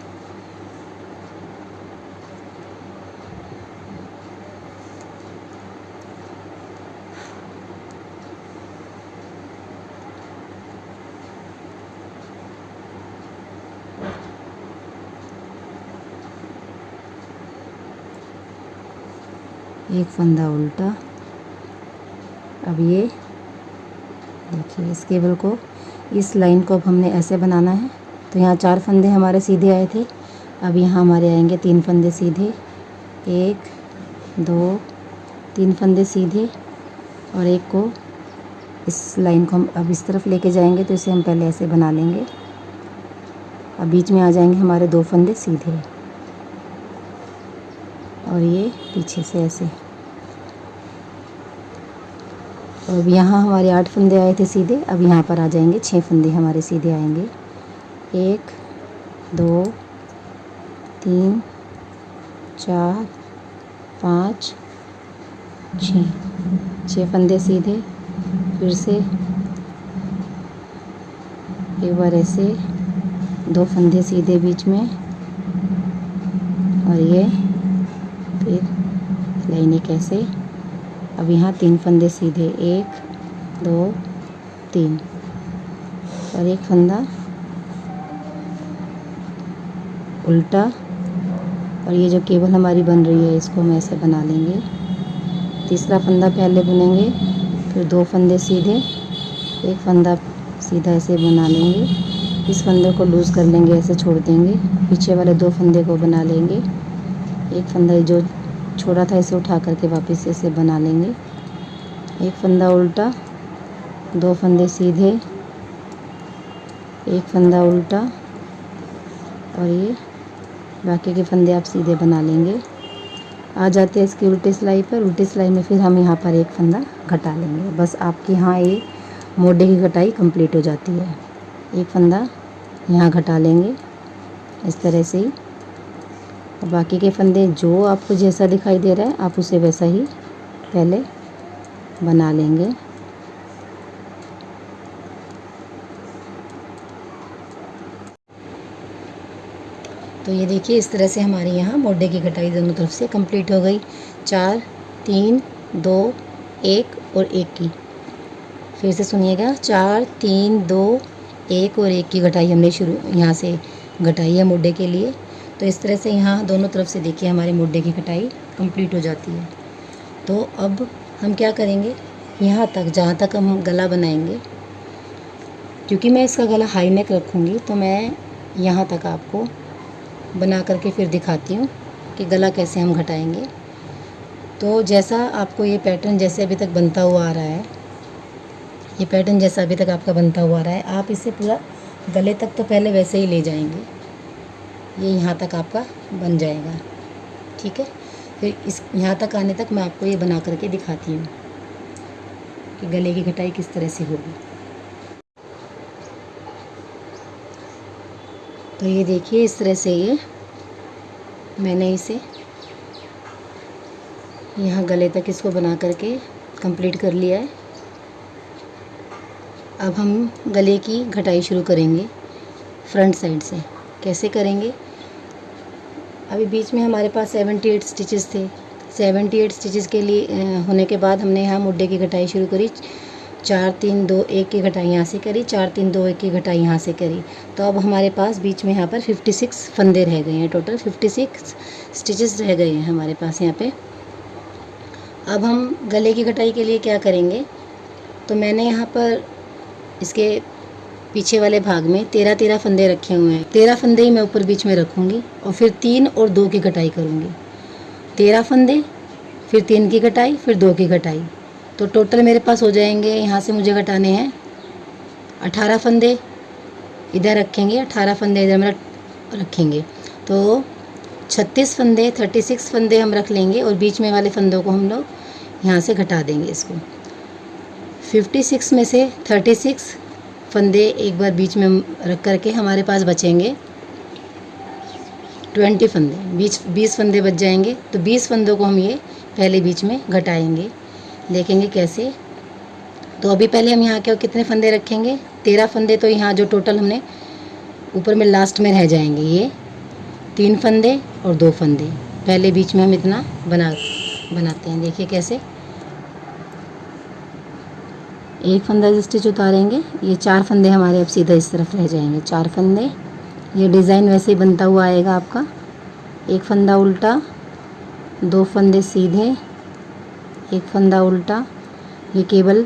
एक फंदा उल्टा। अब ये देखिए इस केबल को, इस लाइन को अब हमने ऐसे बनाना है। तो यहाँ 4 फंदे हमारे सीधे आए थे, अब यहाँ हमारे आएंगे 3 फंदे सीधे, 1 2 3 फंदे सीधे और एक को, इस लाइन को हम अब इस तरफ लेके जाएंगे तो इसे हम पहले ऐसे बना लेंगे। अब बीच में आ जाएंगे हमारे 2 फंदे सीधे और ये पीछे से ऐसे। अब यहाँ हमारे 8 फंदे आए थे सीधे, अब यहाँ पर आ जाएंगे 6 फंदे हमारे सीधे आएंगे, 1 2 3 4 5 6 फंदे सीधे, फिर से एक बार ऐसे 2 फंदे सीधे बीच में और ये फिर लाइनें कैसे। अब यहाँ 3 फंदे सीधे, 1 2 3 और एक फंदा उल्टा और ये जो केबल हमारी बन रही है इसको हम ऐसे बना लेंगे। तीसरा फंदा पहले बुनेंगे, फिर 2 फंदे सीधे, एक फंदा सीधा ऐसे बना लेंगे, इस फंदे को लूज़ कर लेंगे, ऐसे छोड़ देंगे, पीछे वाले 2 फंदे को बना लेंगे, एक फंदा जो छोड़ा था इसे उठा करके वापस इसे बना लेंगे, एक फंदा उल्टा, 2 फंदे सीधे, एक फंदा उल्टा और ये बाकी के फंदे आप सीधे बना लेंगे। आ जाते हैं इसकी उल्टी सिलाई पर। उल्टी सिलाई में फिर हम यहाँ पर एक फंदा घटा लेंगे। बस आपके यहाँ ये मोढे की कटाई कंप्लीट हो जाती है। एक फंदा यहाँ घटा लेंगे इस तरह से ही, और बाकी के फंदे जो आपको जैसा दिखाई दे रहा है आप उसे वैसा ही पहले बना लेंगे। तो ये देखिए इस तरह से हमारे यहाँ मोढे की कटाई दोनों तरफ से कंप्लीट हो गई। 4 3 2 1 और 1 की, फिर से सुनिएगा, 4 3 2 1 और 1 की घटाई हमने शुरू यहाँ से घटाई है मोढे के लिए। तो इस तरह से यहाँ दोनों तरफ से देखिए हमारे मोढे की कटाई कंप्लीट हो जाती है। तो अब हम क्या करेंगे, यहाँ तक जहाँ तक हम गला बनाएंगे, क्योंकि मैं इसका गला हाई नेक रखूँगी तो मैं यहाँ तक आपको बना करके फिर दिखाती हूँ कि गला कैसे हम घटाएंगे। तो जैसा आपको ये पैटर्न जैसे अभी तक बनता हुआ आ रहा है, ये पैटर्न जैसा अभी तक आपका बनता हुआ रहा है, आप इसे पूरा गले तक तो पहले वैसे ही ले जाएंगे, ये यहाँ तक आपका बन जाएगा। ठीक है, फिर इस यहाँ तक आने तक मैं आपको ये बना करके दिखाती हूँ कि गले की कटाई किस तरह से होगी। तो ये देखिए इस तरह से ये मैंने इसे यहाँ गले तक इसको बना करके कंप्लीट कर लिया है। अब हम गले की घटाई शुरू करेंगे फ्रंट साइड से। कैसे करेंगे, अभी बीच में हमारे पास 78 स्टिचेस थे। 78 स्टिचेस के लिए होने के बाद हमने यहाँ मुड्डे की घटाई शुरू करी। 4 3 2 1 की घटाई यहाँ से करी, 4 3 2 1 की घटाई यहाँ से करी। तो अब हमारे पास बीच में यहाँ पर 56 फंदे रह गए हैं, टोटल 56 स्टिचेस रह गए हैं हमारे पास यहाँ पे। अब हम गले की घटाई के लिए क्या करेंगे, तो मैंने यहाँ पर इसके पीछे वाले भाग में 13 फंदे रखे हुए हैं। 13 फंदे ही मैं ऊपर बीच में रखूँगी और फिर 3 और 2 की घटाई करूँगी। 13 फंदे, फिर 3 की घटाई, फिर 2 की घटाई, तो टोटल मेरे पास हो जाएंगे, यहाँ से मुझे घटाने हैं 18 फंदे इधर रखेंगे, 18 फंदे इधर में रखेंगे, तो 36 फंदे, 36 फंदे हम रख लेंगे और बीच में वाले फंदों को हम लोग यहाँ से घटा देंगे इसको। 56 में से 36 फंदे एक बार बीच में रख करके हमारे पास बचेंगे 20 फंदे, 20 फंदे बच जाएंगे। तो 20 फंदों को हम ये पहले बीच में घटाएंगे, देखेंगे कैसे। तो अभी पहले हम यहाँ के कितने फंदे रखेंगे, 13 फंदे, तो यहाँ जो टोटल हमने ऊपर में लास्ट में रह जाएंगे ये 3 फंदे और 2 फंदे। पहले बीच में हम इतना बनाते हैं, देखिए कैसे। एक फंदा स्टिच उतारेंगे, ये 4 फंदे हमारे अब सीधा इस तरफ रह जाएंगे, 4 फंदे। ये डिज़ाइन वैसे ही बनता हुआ आएगा आपका। एक फंदा उल्टा, 2 फंदे सीधे, एक फंदा उल्टा। ये केबल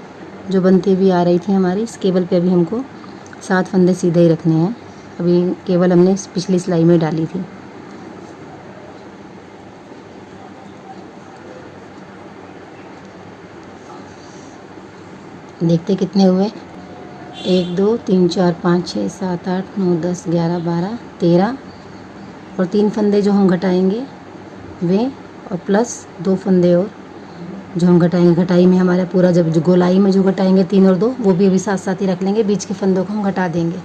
जो बनती हुई आ रही थी हमारी, इस केबल पे अभी हमको 7 फंदे सीधे ही रखने हैं। अभी केबल हमने पिछली सिलाई में डाली थी। देखते कितने हुए, 1 2 3 4 5 6 7 8 9 10 11 12 13 और 3 फंदे जो हम घटाएंगे वे, और प्लस 2 फंदे और जो हम घटाएंगे। घटाई में हमारा पूरा जब जो गोलाई में जो घटाएंगे 3 और 2, वो भी अभी साथ साथ ही रख लेंगे। बीच के फंदों को हम घटा देंगे।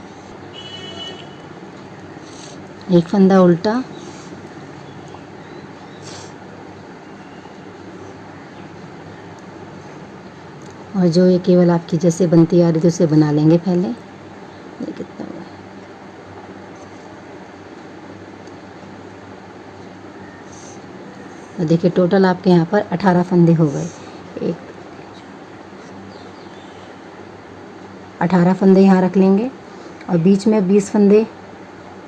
एक फंदा उल्टा, और जो ये केवल आपकी जैसे बनती आ रही थी उसे बना लेंगे पहले। ये कितना हुआ, तो देखिए टोटल आपके यहाँ पर 18 फंदे हो गए। 18 फंदे यहाँ रख लेंगे और बीच में 20 फंदे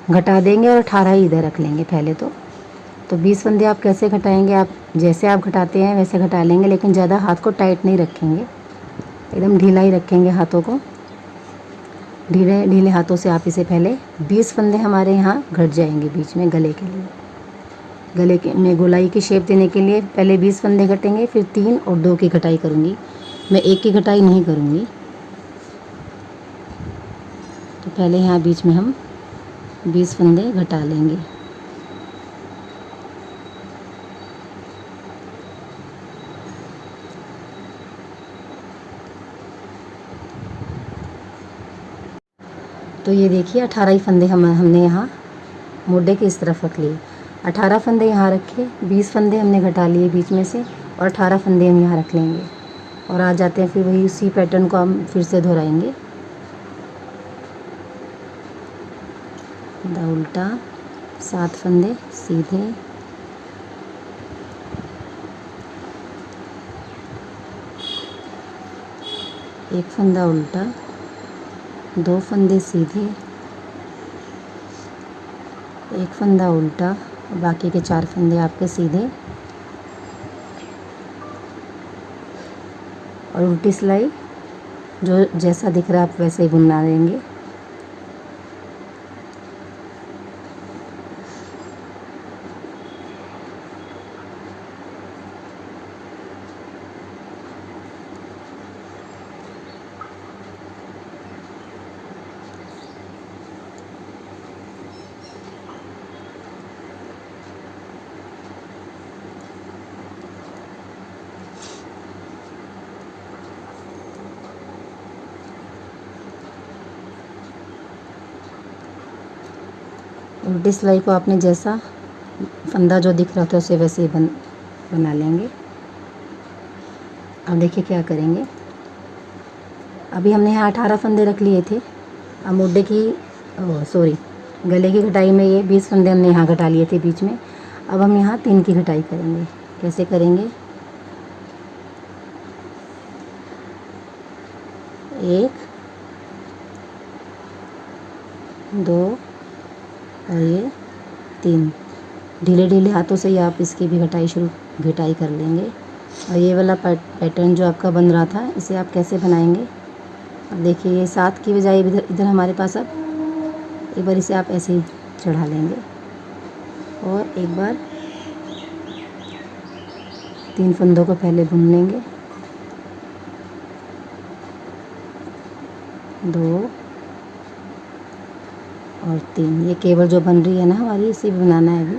घटा देंगे और 18 ही इधर रख लेंगे पहले। तो 20 फंदे आप कैसे घटाएंगे, आप जैसे आप घटाते हैं वैसे घटा लेंगे, लेकिन ज़्यादा हाथ को टाइट नहीं रखेंगे, एकदम ढीला ही रखेंगे हाथों को। ढीले ढीले हाथों से आप इसे पहले 20 फंदे हमारे यहाँ घट जाएंगे बीच में गले के लिए। गले के में गोलाई की शेप देने के लिए पहले 20 फंदे घटेंगे, फिर 3 और 2 की घटाई करूँगी। मैं 1 की घटाई नहीं करूँगी। तो पहले यहाँ बीच में हम 20 फंदे घटा लेंगे। तो ये देखिए 18 ही फंदे हमने यहाँ मोढे के इस तरफ रख लिए। 18 फंदे यहाँ रखे, 20 फंदे हमने घटा लिए बीच में से, और 18 फंदे हम यहाँ रख लेंगे। और आ जाते हैं फिर वही उसी पैटर्न को हम फिर से दोहराएंगे। फंदा उल्टा, 7 फंदे सीधे, एक फंदा उल्टा, 2 फंदे सीधे, एक फंदा उल्टा, बाकी के 4 फंदे आपके सीधे, और उल्टी सिलाई जो जैसा दिख रहा है आप वैसे ही बुनना देंगे। उल्टी सिलाई को आपने जैसा फंदा जो दिख रहा था उसे वैसे ही बना लेंगे। अब देखिए क्या करेंगे। अभी हमने यहाँ 18 फंदे रख लिए थे। अब मोढे की गले की कटाई में ये 20 फंदे हमने यहाँ घटा लिए थे बीच में। अब हम यहाँ 3 की कटाई करेंगे। कैसे करेंगे? 1 2 और ये 3। ढीले ढीले हाथों से ही आप इसकी भी घटाई कर लेंगे। और ये वाला पैटर्न जो आपका बन रहा था, इसे आप कैसे बनाएंगे? अब देखिए, ये 7 की बजाय इधर हमारे पास अब एक बार इसे आप ऐसे ही चढ़ा लेंगे और एक बार 3 फंदों को पहले बुन लेंगे। 2 और 3। ये केवल जो बन रही है ना हमारी, इसे भी बनाना है अभी।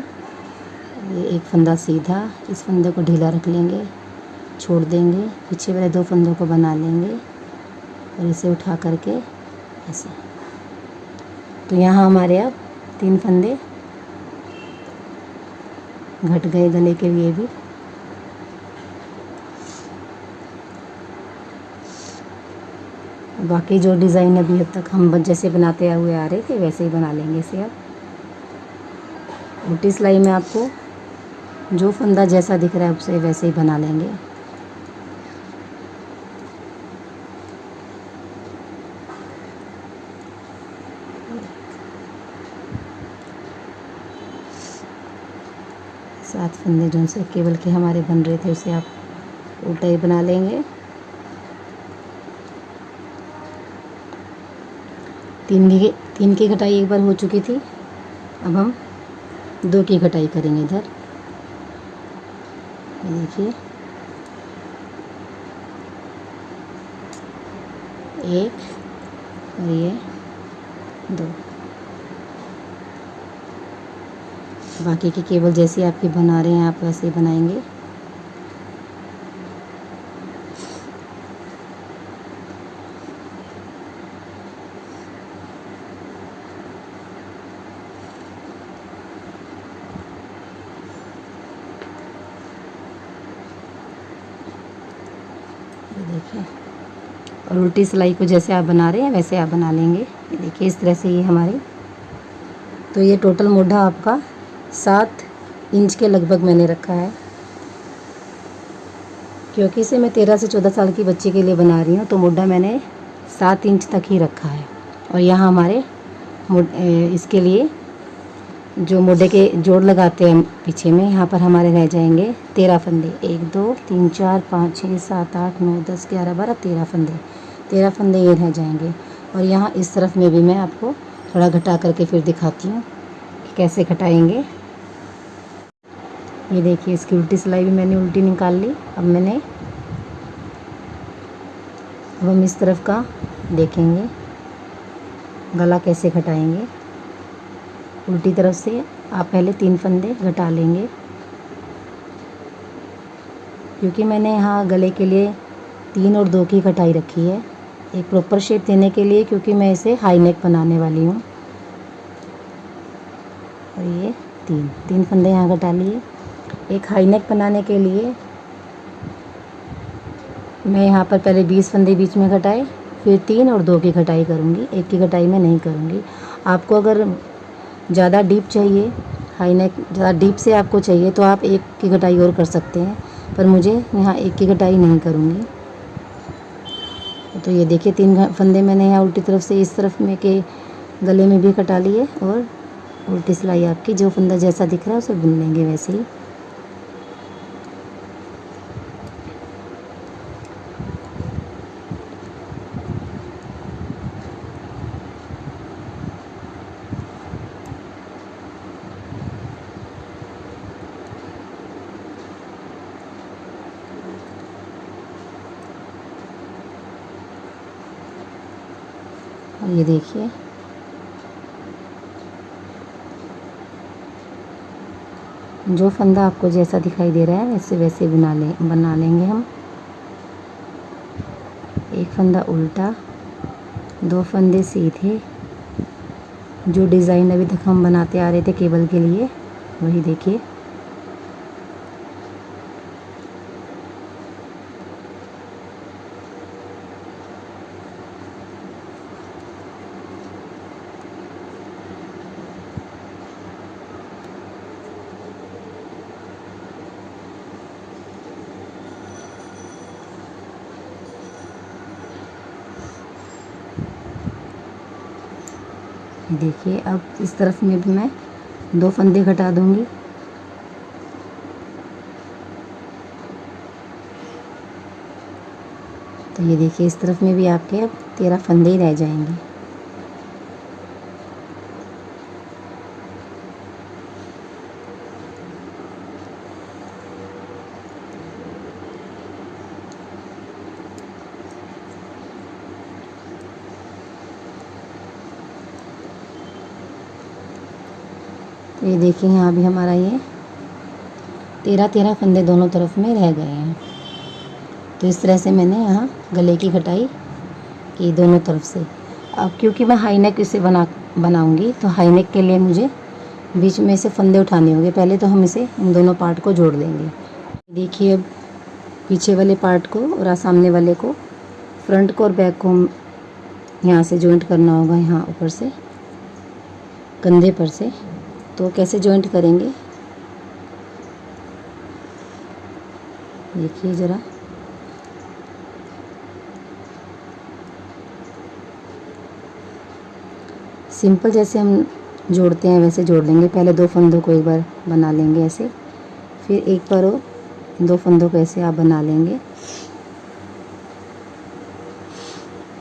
ये एक फंदा सीधा, इस फंदे को ढीला रख लेंगे, छोड़ देंगे, पीछे वाले 2 फंदों को बना लेंगे और इसे उठा करके ऐसे। तो यहाँ हमारे अब 3 फंदे घट गए गले के लिए भी। बाकी जो डिज़ाइन अभी अब तक हम जैसे बनाते हुए आ रहे थे वैसे ही बना लेंगे इसे। अब उल्टी सिलाई में आपको जो फंदा जैसा दिख रहा है उसे वैसे ही बना लेंगे। सात फंदे जो से केवल के हमारे बन रहे थे उसे आप उल्टा ही बना लेंगे। 3 की कटाई एक बार हो चुकी थी। अब हम 2 की कटाई करेंगे इधर। ये देखिए, 1 और ये 2। बाकी की केवल जैसे आपकी बना रहे हैं आप वैसे ही बनाएंगे। ये देखिए, और उल्टी सिलाई को जैसे आप बना रहे हैं वैसे आप बना लेंगे। ये देखिए, इस तरह से ये हमारे। तो ये टोटल मोढ़ा आपका 7 इंच के लगभग मैंने रखा है, क्योंकि इसे मैं 13 से 14 साल की बच्ची के लिए बना रही हूँ। तो मोढ़ा मैंने 7 इंच तक ही रखा है। और यहाँ हमारे इसके लिए जो मोढ़े के जोड़ लगाते हैं पीछे में, यहाँ पर हमारे रह जाएंगे 13 फंदे। 1 2 3 4 5 6 7 8 9 10 11 12 13 फंदे। 13 फंदे ये रह जाएंगे। और यहाँ इस तरफ में भी मैं आपको थोड़ा घटा करके फिर दिखाती हूँ कि कैसे घटाएंगे। ये देखिए, इसकी उल्टी सिलाई भी मैंने उल्टी निकाल ली। अब हम इस तरफ का देखेंगे गला कैसे घटाएंगे। उल्टी तरफ से आप पहले 3 फंदे घटा लेंगे, क्योंकि मैंने यहाँ गले के लिए 3 और 2 की कटाई रखी है, एक प्रॉपर शेप देने के लिए, क्योंकि मैं इसे हाई नेक बनाने वाली हूँ। और ये 3 फंदे यहाँ घटा लिए। एक हाई नेक बनाने के लिए मैं यहाँ पर पहले 20 फंदे बीच में घटाए, फिर 3 और 2 की कटाई करूँगी, 1 की कटाई मैं नहीं करूँगी। आपको अगर ज़्यादा डीप चाहिए, हाई नेक ज़्यादा डीप से आपको चाहिए, तो आप 1 की कटाई और कर सकते हैं, पर मुझे यहाँ 1 की कटाई नहीं करूँगी। तो ये देखिए, 3 फंदे मैंने यहाँ उल्टी तरफ से इस तरफ में के गले में भी कटा लिए। और उल्टी सिलाई आपकी जो फंदा जैसा दिख रहा है उसे बुन लेंगे वैसे ही। और ये देखिए, जो फंदा आपको जैसा दिखाई दे रहा है वैसे वैसे बना लेंगे हम। 1 फंदा उल्टा, 2 फंदे सीधे जो डिज़ाइन अभी तक हम बनाते आ रहे थे केबल के लिए, वही देखिए। देखिए अब इस तरफ में भी मैं 2 फंदे घटा दूंगी। तो ये देखिए इस तरफ में भी आपके अब 13 फंदे ही रह जाएंगे। तो ये देखिए यहाँ भी हमारा ये 13 फंदे दोनों तरफ में रह गए हैं। तो इस तरह से मैंने यहाँ गले की कटाई की दोनों तरफ से। अब क्योंकि मैं हाई नेक इसे बनाऊंगी तो हाई नेक के लिए मुझे बीच में से फंदे उठाने होंगे। पहले तो हम इसे इन दोनों पार्ट को जोड़ देंगे। देखिए अब पीछे वाले पार्ट को और सामने वाले को, फ्रंट को और बैक को यहाँ से जॉइंट करना होगा, यहाँ ऊपर से कंधे पर से। तो कैसे जॉइंट करेंगे देखिए ज़रा। सिंपल जैसे हम जोड़ते हैं वैसे जोड़ लेंगे। पहले 2 फंदों को एक बार बना लेंगे ऐसे, फिर एक बार और 2 फंदों को ऐसे आप बना लेंगे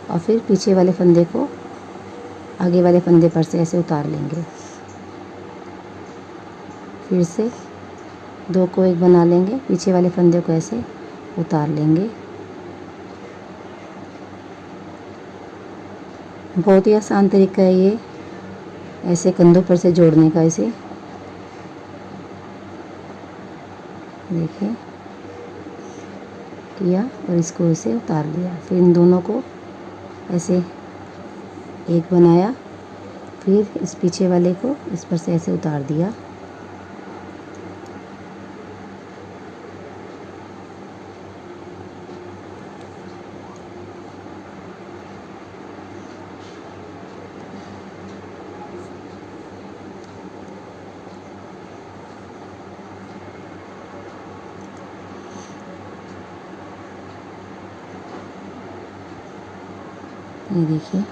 और फिर पीछे वाले फंदे को आगे वाले फंदे पर से ऐसे उतार लेंगे। फिर से 2 को एक बना लेंगे, पीछे वाले फंदे को ऐसे उतार लेंगे। बहुत ही आसान तरीका है ये ऐसे कंधों पर से जोड़ने का। इसे देखिए किया और इसको ऐसे उतार दिया। फिर इन दोनों को ऐसे एक बनाया, फिर इस पीछे वाले को इस पर से ऐसे उतार दिया। ये देखिए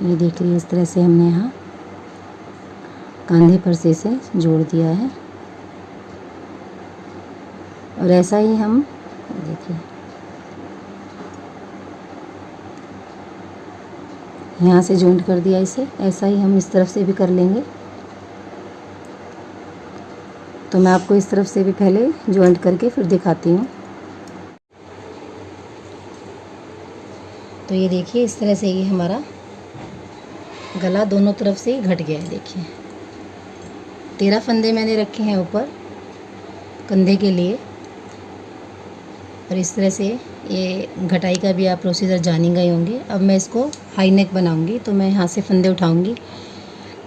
ये देखिए इस तरह से हमने यहाँ कंधे पर से इसे जोड़ दिया है। और ऐसा ही हम देखिए यहाँ से जॉइंट कर दिया इसे, ऐसा ही हम इस तरफ से भी कर लेंगे। तो मैं आपको इस तरफ से भी पहले जॉइंट करके फिर दिखाती हूँ। तो ये देखिए इस तरह से ये हमारा गला दोनों तरफ से घट गया है। देखिए 13 फंदे मैंने रखे हैं ऊपर कंधे के लिए। और इस तरह से ये घटाई का भी आप प्रोसीजर जान ही गए होंगे। अब मैं इसको हाई नेक बनाऊंगी तो मैं यहाँ से फंदे उठाऊंगी।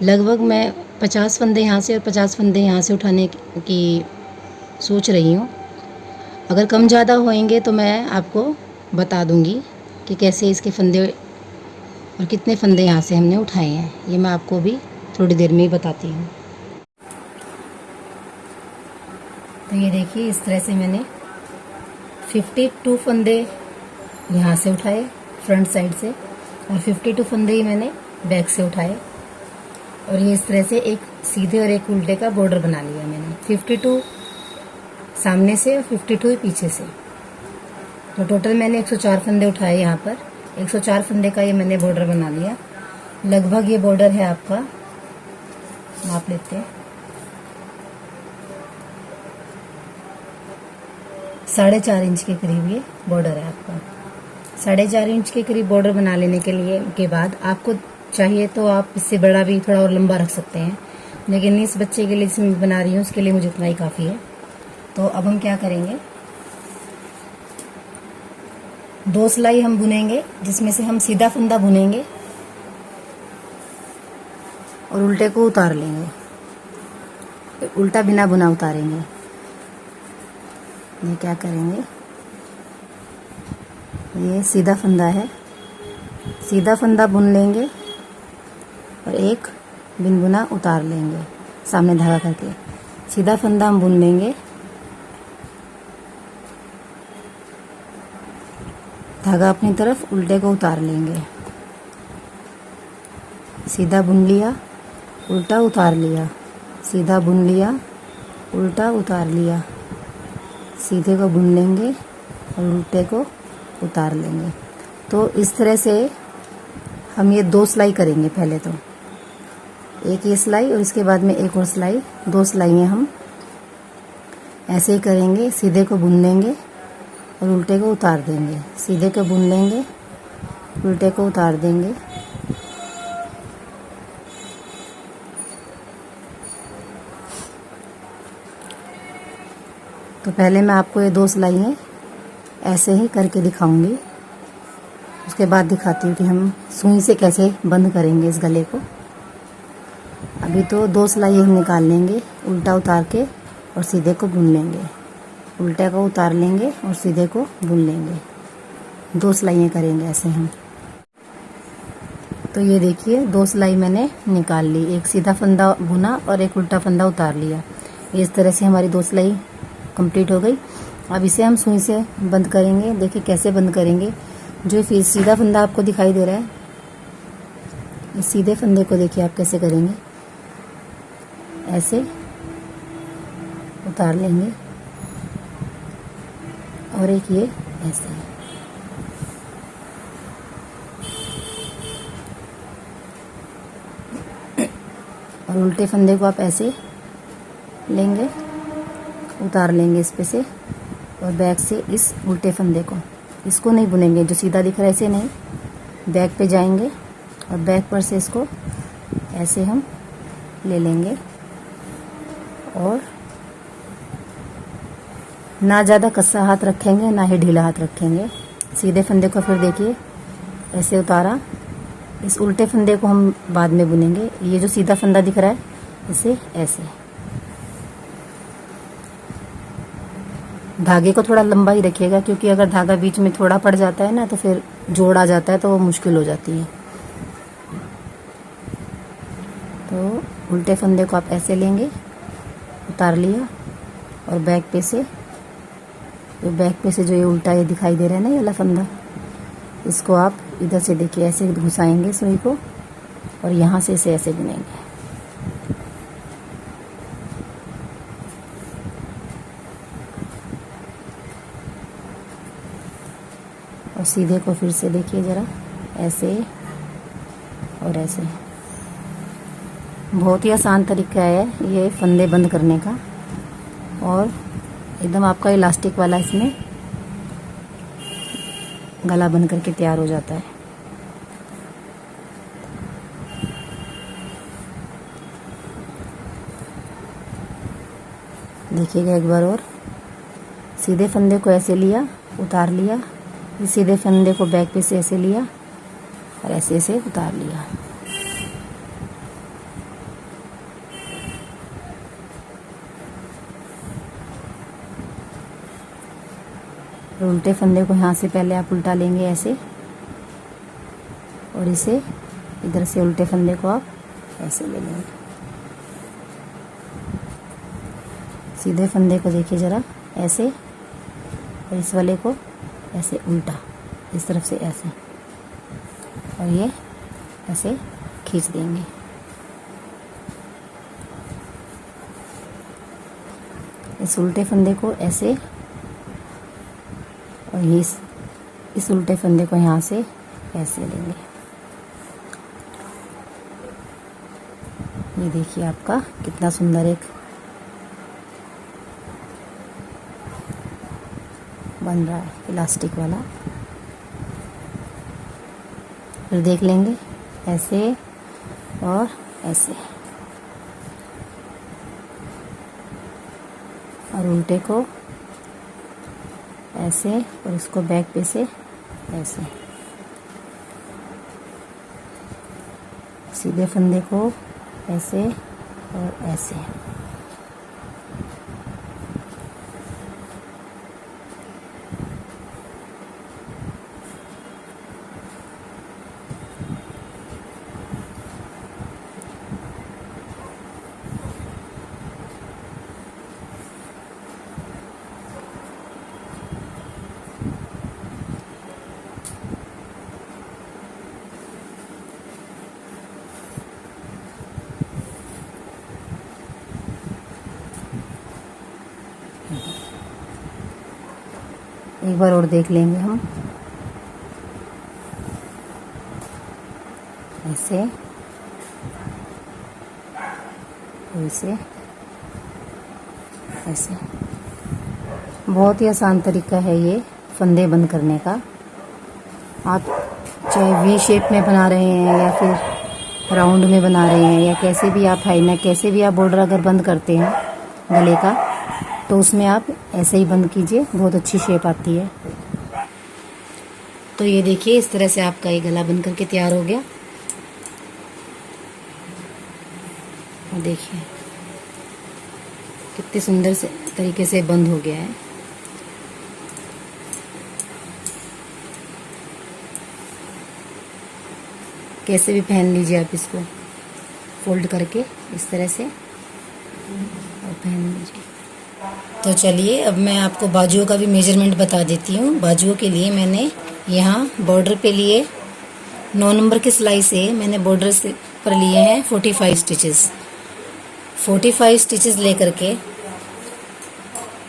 लगभग मैं 50 फंदे यहाँ से और 50 फंदे यहाँ से उठाने की सोच रही हूँ। अगर कम ज़्यादा होएंगे तो मैं आपको बता दूँगी कि कैसे इसके फंदे और कितने फंदे यहाँ से हमने उठाए हैं। ये मैं आपको भी थोड़ी देर में ही बताती हूँ। तो ये देखिए इस तरह से मैंने 52 फंदे यहाँ से उठाए फ्रंट साइड से और 52 फंदे ही मैंने बैक से उठाए। और ये इस तरह से एक सीधे और एक उल्टे का बॉर्डर बना लिया मैंने। 52 सामने से और 52 पीछे से। तो टोटल मैंने 104 फंदे उठाए यहाँ पर। 104 फंदे का ये मैंने बॉर्डर बना लिया। लगभग ये बॉर्डर है आपका, नाप लेते हैं, 4.5 इंच के करीब ये बॉर्डर है आपका। 4.5 इंच के करीब बॉर्डर बना लेने के बाद आपको चाहिए तो आप इससे बड़ा भी थोड़ा और लंबा रख सकते हैं, लेकिन इस बच्चे के लिए जिसमें बना रही हूँ उसके लिए मुझे इतना ही काफ़ी है। तो अब हम क्या करेंगे, 2 सिलाई हम बुनेंगे, जिसमें से हम सीधा फंदा बुनेंगे और उल्टे को उतार लेंगे, उल्टा बिना बुना उतारेंगे। ये क्या करेंगे, ये सीधा फंदा है, सीधा फंदा बुन लेंगे और एक बिन बुना उतार लेंगे सामने धागा करके। सीधा फंदा हम बुन लेंगे, धागा अपनी तरफ, उल्टे को उतार लेंगे। सीधा बुन लिया, उल्टा उतार लिया, सीधा बुन लिया, उल्टा उतार लिया, सीधे को बुन लेंगे और उल्टे को उतार लेंगे। तो इस तरह से हम ये 2 सिलाई करेंगे। पहले तो एक ये सिलाई और इसके बाद में एक और सिलाई, 2 सिलाइयाँ हम ऐसे ही करेंगे। सीधे को बुन लेंगे और उल्टे को उतार देंगे, सीधे को बुन लेंगे, उल्टे को उतार देंगे। तो पहले मैं आपको ये 2 सिलाइयाँ ऐसे ही करके दिखाऊंगी, उसके बाद दिखाती हूँ कि हम सुई से कैसे बंद करेंगे इस गले को। अभी तो 2 सिलाई हम निकाल लेंगे, उल्टा उतार के और सीधे को बुन लेंगे, उल्टे को उतार लेंगे और सीधे को बुन लेंगे। 2 सिलाइयाँ करेंगे ऐसे हम। तो ये देखिए 2 सिलाई मैंने निकाल ली, एक सीधा फंदा बुना और एक उल्टा फंदा उतार लिया। इस तरह से हमारी 2 सिलाई कंप्लीट हो गई। अब इसे हम सुई से बंद करेंगे। देखिए कैसे बंद करेंगे। जो फिर सीधा फंदा आपको दिखाई दे रहा है, इस सीधे फंदे को देखिए आप कैसे करेंगे, ऐसे उतार लेंगे और एक ये ऐसे, और उल्टे फंदे को आप ऐसे लेंगे, उतार लेंगे इस पे से, और बैक से इस उल्टे फंदे को, इसको नहीं बुनेंगे, जो सीधा दिख रहा है ऐसे नहीं, बैक पे जाएंगे और बैक पर से इसको ऐसे हम ले लेंगे। और ना ज़्यादा कसा हाथ रखेंगे ना ही ढीला हाथ रखेंगे। सीधे फंदे को फिर देखिए ऐसे उतारा, इस उल्टे फंदे को हम बाद में बुनेंगे। ये जो सीधा फंदा दिख रहा है इसे ऐसे, धागे को थोड़ा लंबा ही रखिएगा, क्योंकि अगर धागा बीच में थोड़ा पड़ जाता है ना तो फिर जोड़ आ जाता है तो वो मुश्किल हो जाती है। तो उल्टे फंदे को आप ऐसे लेंगे, उतार लिया, और बैक पे से, तो बैक पे से जो ये उल्टा ये दिखाई दे रहा है ना ये वाला फंदा, इसको आप इधर से देखिए ऐसे घुसाएंगे सुई को और यहाँ से इसे ऐसे बुनेंगे। और सीधे को फिर से देखिए ज़रा ऐसे और ऐसे। बहुत ही आसान तरीका है ये फंदे बंद करने का, और एकदम आपका इलास्टिक वाला इसमें गला बन करके तैयार हो जाता है। देखिएगा एक बार और, सीधे फंदे को ऐसे लिया, उतार लिया, इस सीधे फंदे को बैक पे से ऐसे लिया और ऐसे ऐसे उतार लिया। उल्टे फंदे को यहाँ से पहले आप उल्टा लेंगे ऐसे, और इसे इधर से उल्टे फंदे को आप ऐसे ले लेंगे। सीधे फंदे को देखिए ज़रा ऐसे, और इस वाले को ऐसे उल्टा, इस तरफ से ऐसे, और ये ऐसे खींच देंगे। इस उल्टे फंदे को ऐसे और ये इस उल्टे फंदे को यहाँ से ऐसे लेंगे। ये देखिए आपका कितना सुंदर एक बन रहा है इलास्टिक वाला। फिर देख लेंगे ऐसे और ऐसे, और उल्टे को ऐसे और इसको बैक पे से ऐसे, सीधे फंदे को ऐसे और ऐसे। एक बार और देख लेंगे हम ऐसे, ऐसे, ऐसे। बहुत ही आसान तरीका है ये फंदे बंद करने का। आप चाहे वी शेप में बना रहे हैं या फिर राउंड में बना रहे हैं या कैसे भी आप हाई नेक, कैसे भी आप बॉर्डर अगर बंद करते हैं गले का, तो उसमें आप ऐसे ही बंद कीजिए, बहुत अच्छी शेप आती है। तो ये देखिए इस तरह से आपका ये गला बन करके तैयार हो गया। और देखिए कितने सुंदर से तरीके से बंद हो गया है। कैसे भी पहन लीजिए आप इसको, फोल्ड करके इस तरह से और पहन लीजिए। तो चलिए अब मैं आपको बाजुओं का भी मेजरमेंट बता देती हूँ। बाजुओं के लिए मैंने यहाँ बॉर्डर पे लिए 9 नंबर की सिलाई से मैंने बॉर्डर से पर लिए हैं 45 स्टिचेस। 45 स्टिचेस लेकर के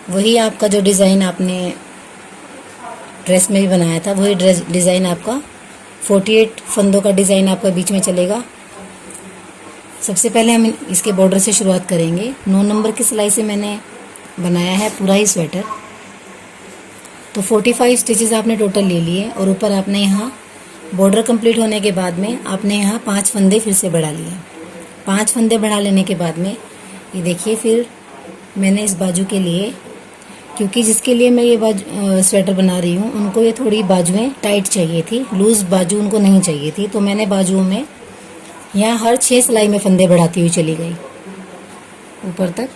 वही आपका जो डिज़ाइन आपने ड्रेस में भी बनाया था, वही ड्रेस डिज़ाइन आपका 48 फंदों का डिज़ाइन आपका बीच में चलेगा। सबसे पहले हम इसके बॉर्डर से शुरुआत करेंगे। 9 नंबर की सिलाई से मैंने बनाया है पूरा ही स्वेटर। तो 45 स्टिचेस आपने टोटल ले लिए और ऊपर आपने यहाँ बॉर्डर कंप्लीट होने के बाद में आपने यहाँ 5 फंदे फिर से बढ़ा लिए। 5 फंदे बढ़ा लेने के बाद में ये देखिए फिर मैंने इस बाजू के लिए, क्योंकि जिसके लिए मैं ये स्वेटर बना रही हूँ उनको ये थोड़ी बाजुएं टाइट चाहिए थी, लूज़ बाजू उनको नहीं चाहिए थी। तो मैंने बाजुओं में यहाँ हर 6 सिलाई में फंदे बढ़ाती हुई चली गई ऊपर तक।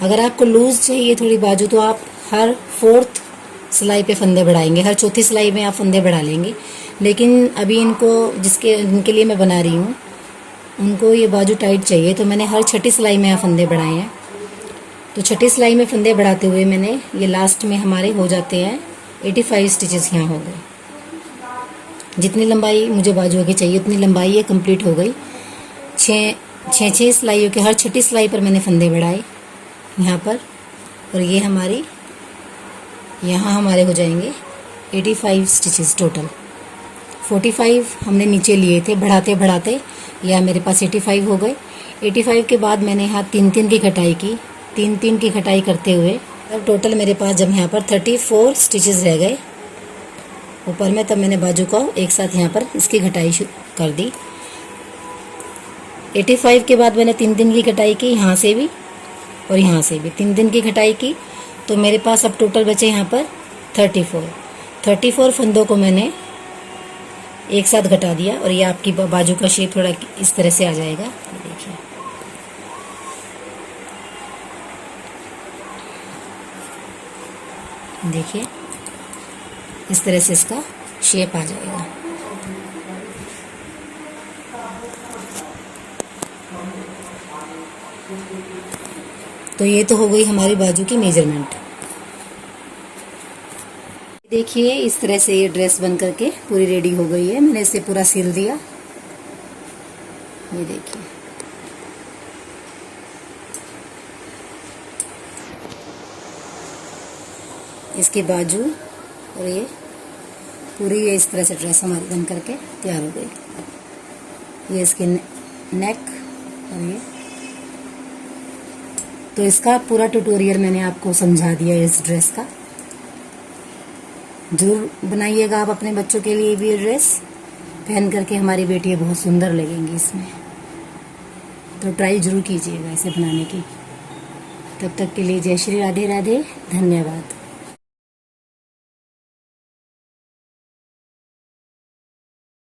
अगर आपको लूज़ चाहिए थोड़ी बाजू तो आप हर 4th सिलाई पे फंदे बढ़ाएंगे, हर 4थी सिलाई में आप फंदे बढ़ा लेंगे। लेकिन अभी जिनके लिए मैं बना रही हूँ उनको ये बाजू टाइट चाहिए, तो मैंने हर 6ठी सिलाई में यहाँ फंदे बढ़ाए हैं। तो 6ठी सिलाई में फंदे बढ़ाते हुए मैंने ये लास्ट में हमारे हो जाते हैं 85 स्टिचेस यहाँ हो गए। जितनी लंबाई मुझे बाजुओं की चाहिए उतनी लंबाई ये कंप्लीट हो गई। 6 सिलाइयों के हर 6ठी सिलाई पर मैंने फंदे बढ़ाए यहाँ पर, और ये यहाँ हमारे हो जाएंगे 85 स्टिचेस टोटल। 45 हमने नीचे लिए थे, बढ़ाते बढ़ाते यह मेरे पास 85 हो गए। 85 के बाद मैंने यहाँ 3-3 की कटाई की, 3-3 की कटाई करते हुए अब टोटल मेरे पास जब यहाँ पर 34 स्टिचेस रह गए ऊपर में, तब मैंने बाजू को एक साथ यहाँ पर इसकी घटाई कर दी। 85 के बाद मैंने 3-3 की कटाई की, यहाँ से भी और यहाँ से भी 3-3 की कटाई की। तो मेरे पास अब टोटल बचे यहाँ पर 34 फंदों को मैंने एक साथ घटा दिया और ये आपकी बाजू का शेप थोड़ा इस तरह से आ जाएगा। देखिए देखिए इस तरह से इसका शेप आ जाएगा। तो ये तो हो गई हमारी बाजू की मेजरमेंट। देखिए इस तरह से ये ड्रेस बन करके पूरी रेडी हो गई है। मैंने इसे पूरा सिल दिया, ये देखिए। इसके बाजू और ये पूरी ये इस तरह से ड्रेस हमारी बन करके तैयार हो गई। ये इसके नेक और ये, तो इसका पूरा ट्यूटोरियल मैंने आपको समझा दिया है इस ड्रेस का। जरूर बनाइएगा आप अपने बच्चों के लिए भी ये ड्रेस, पहन करके हमारी बेटियां बहुत सुंदर लगेंगी इसमें। तो ट्राई जरूर कीजिएगा इसे बनाने की। तब तक के लिए जय श्री राधे राधे, धन्यवाद।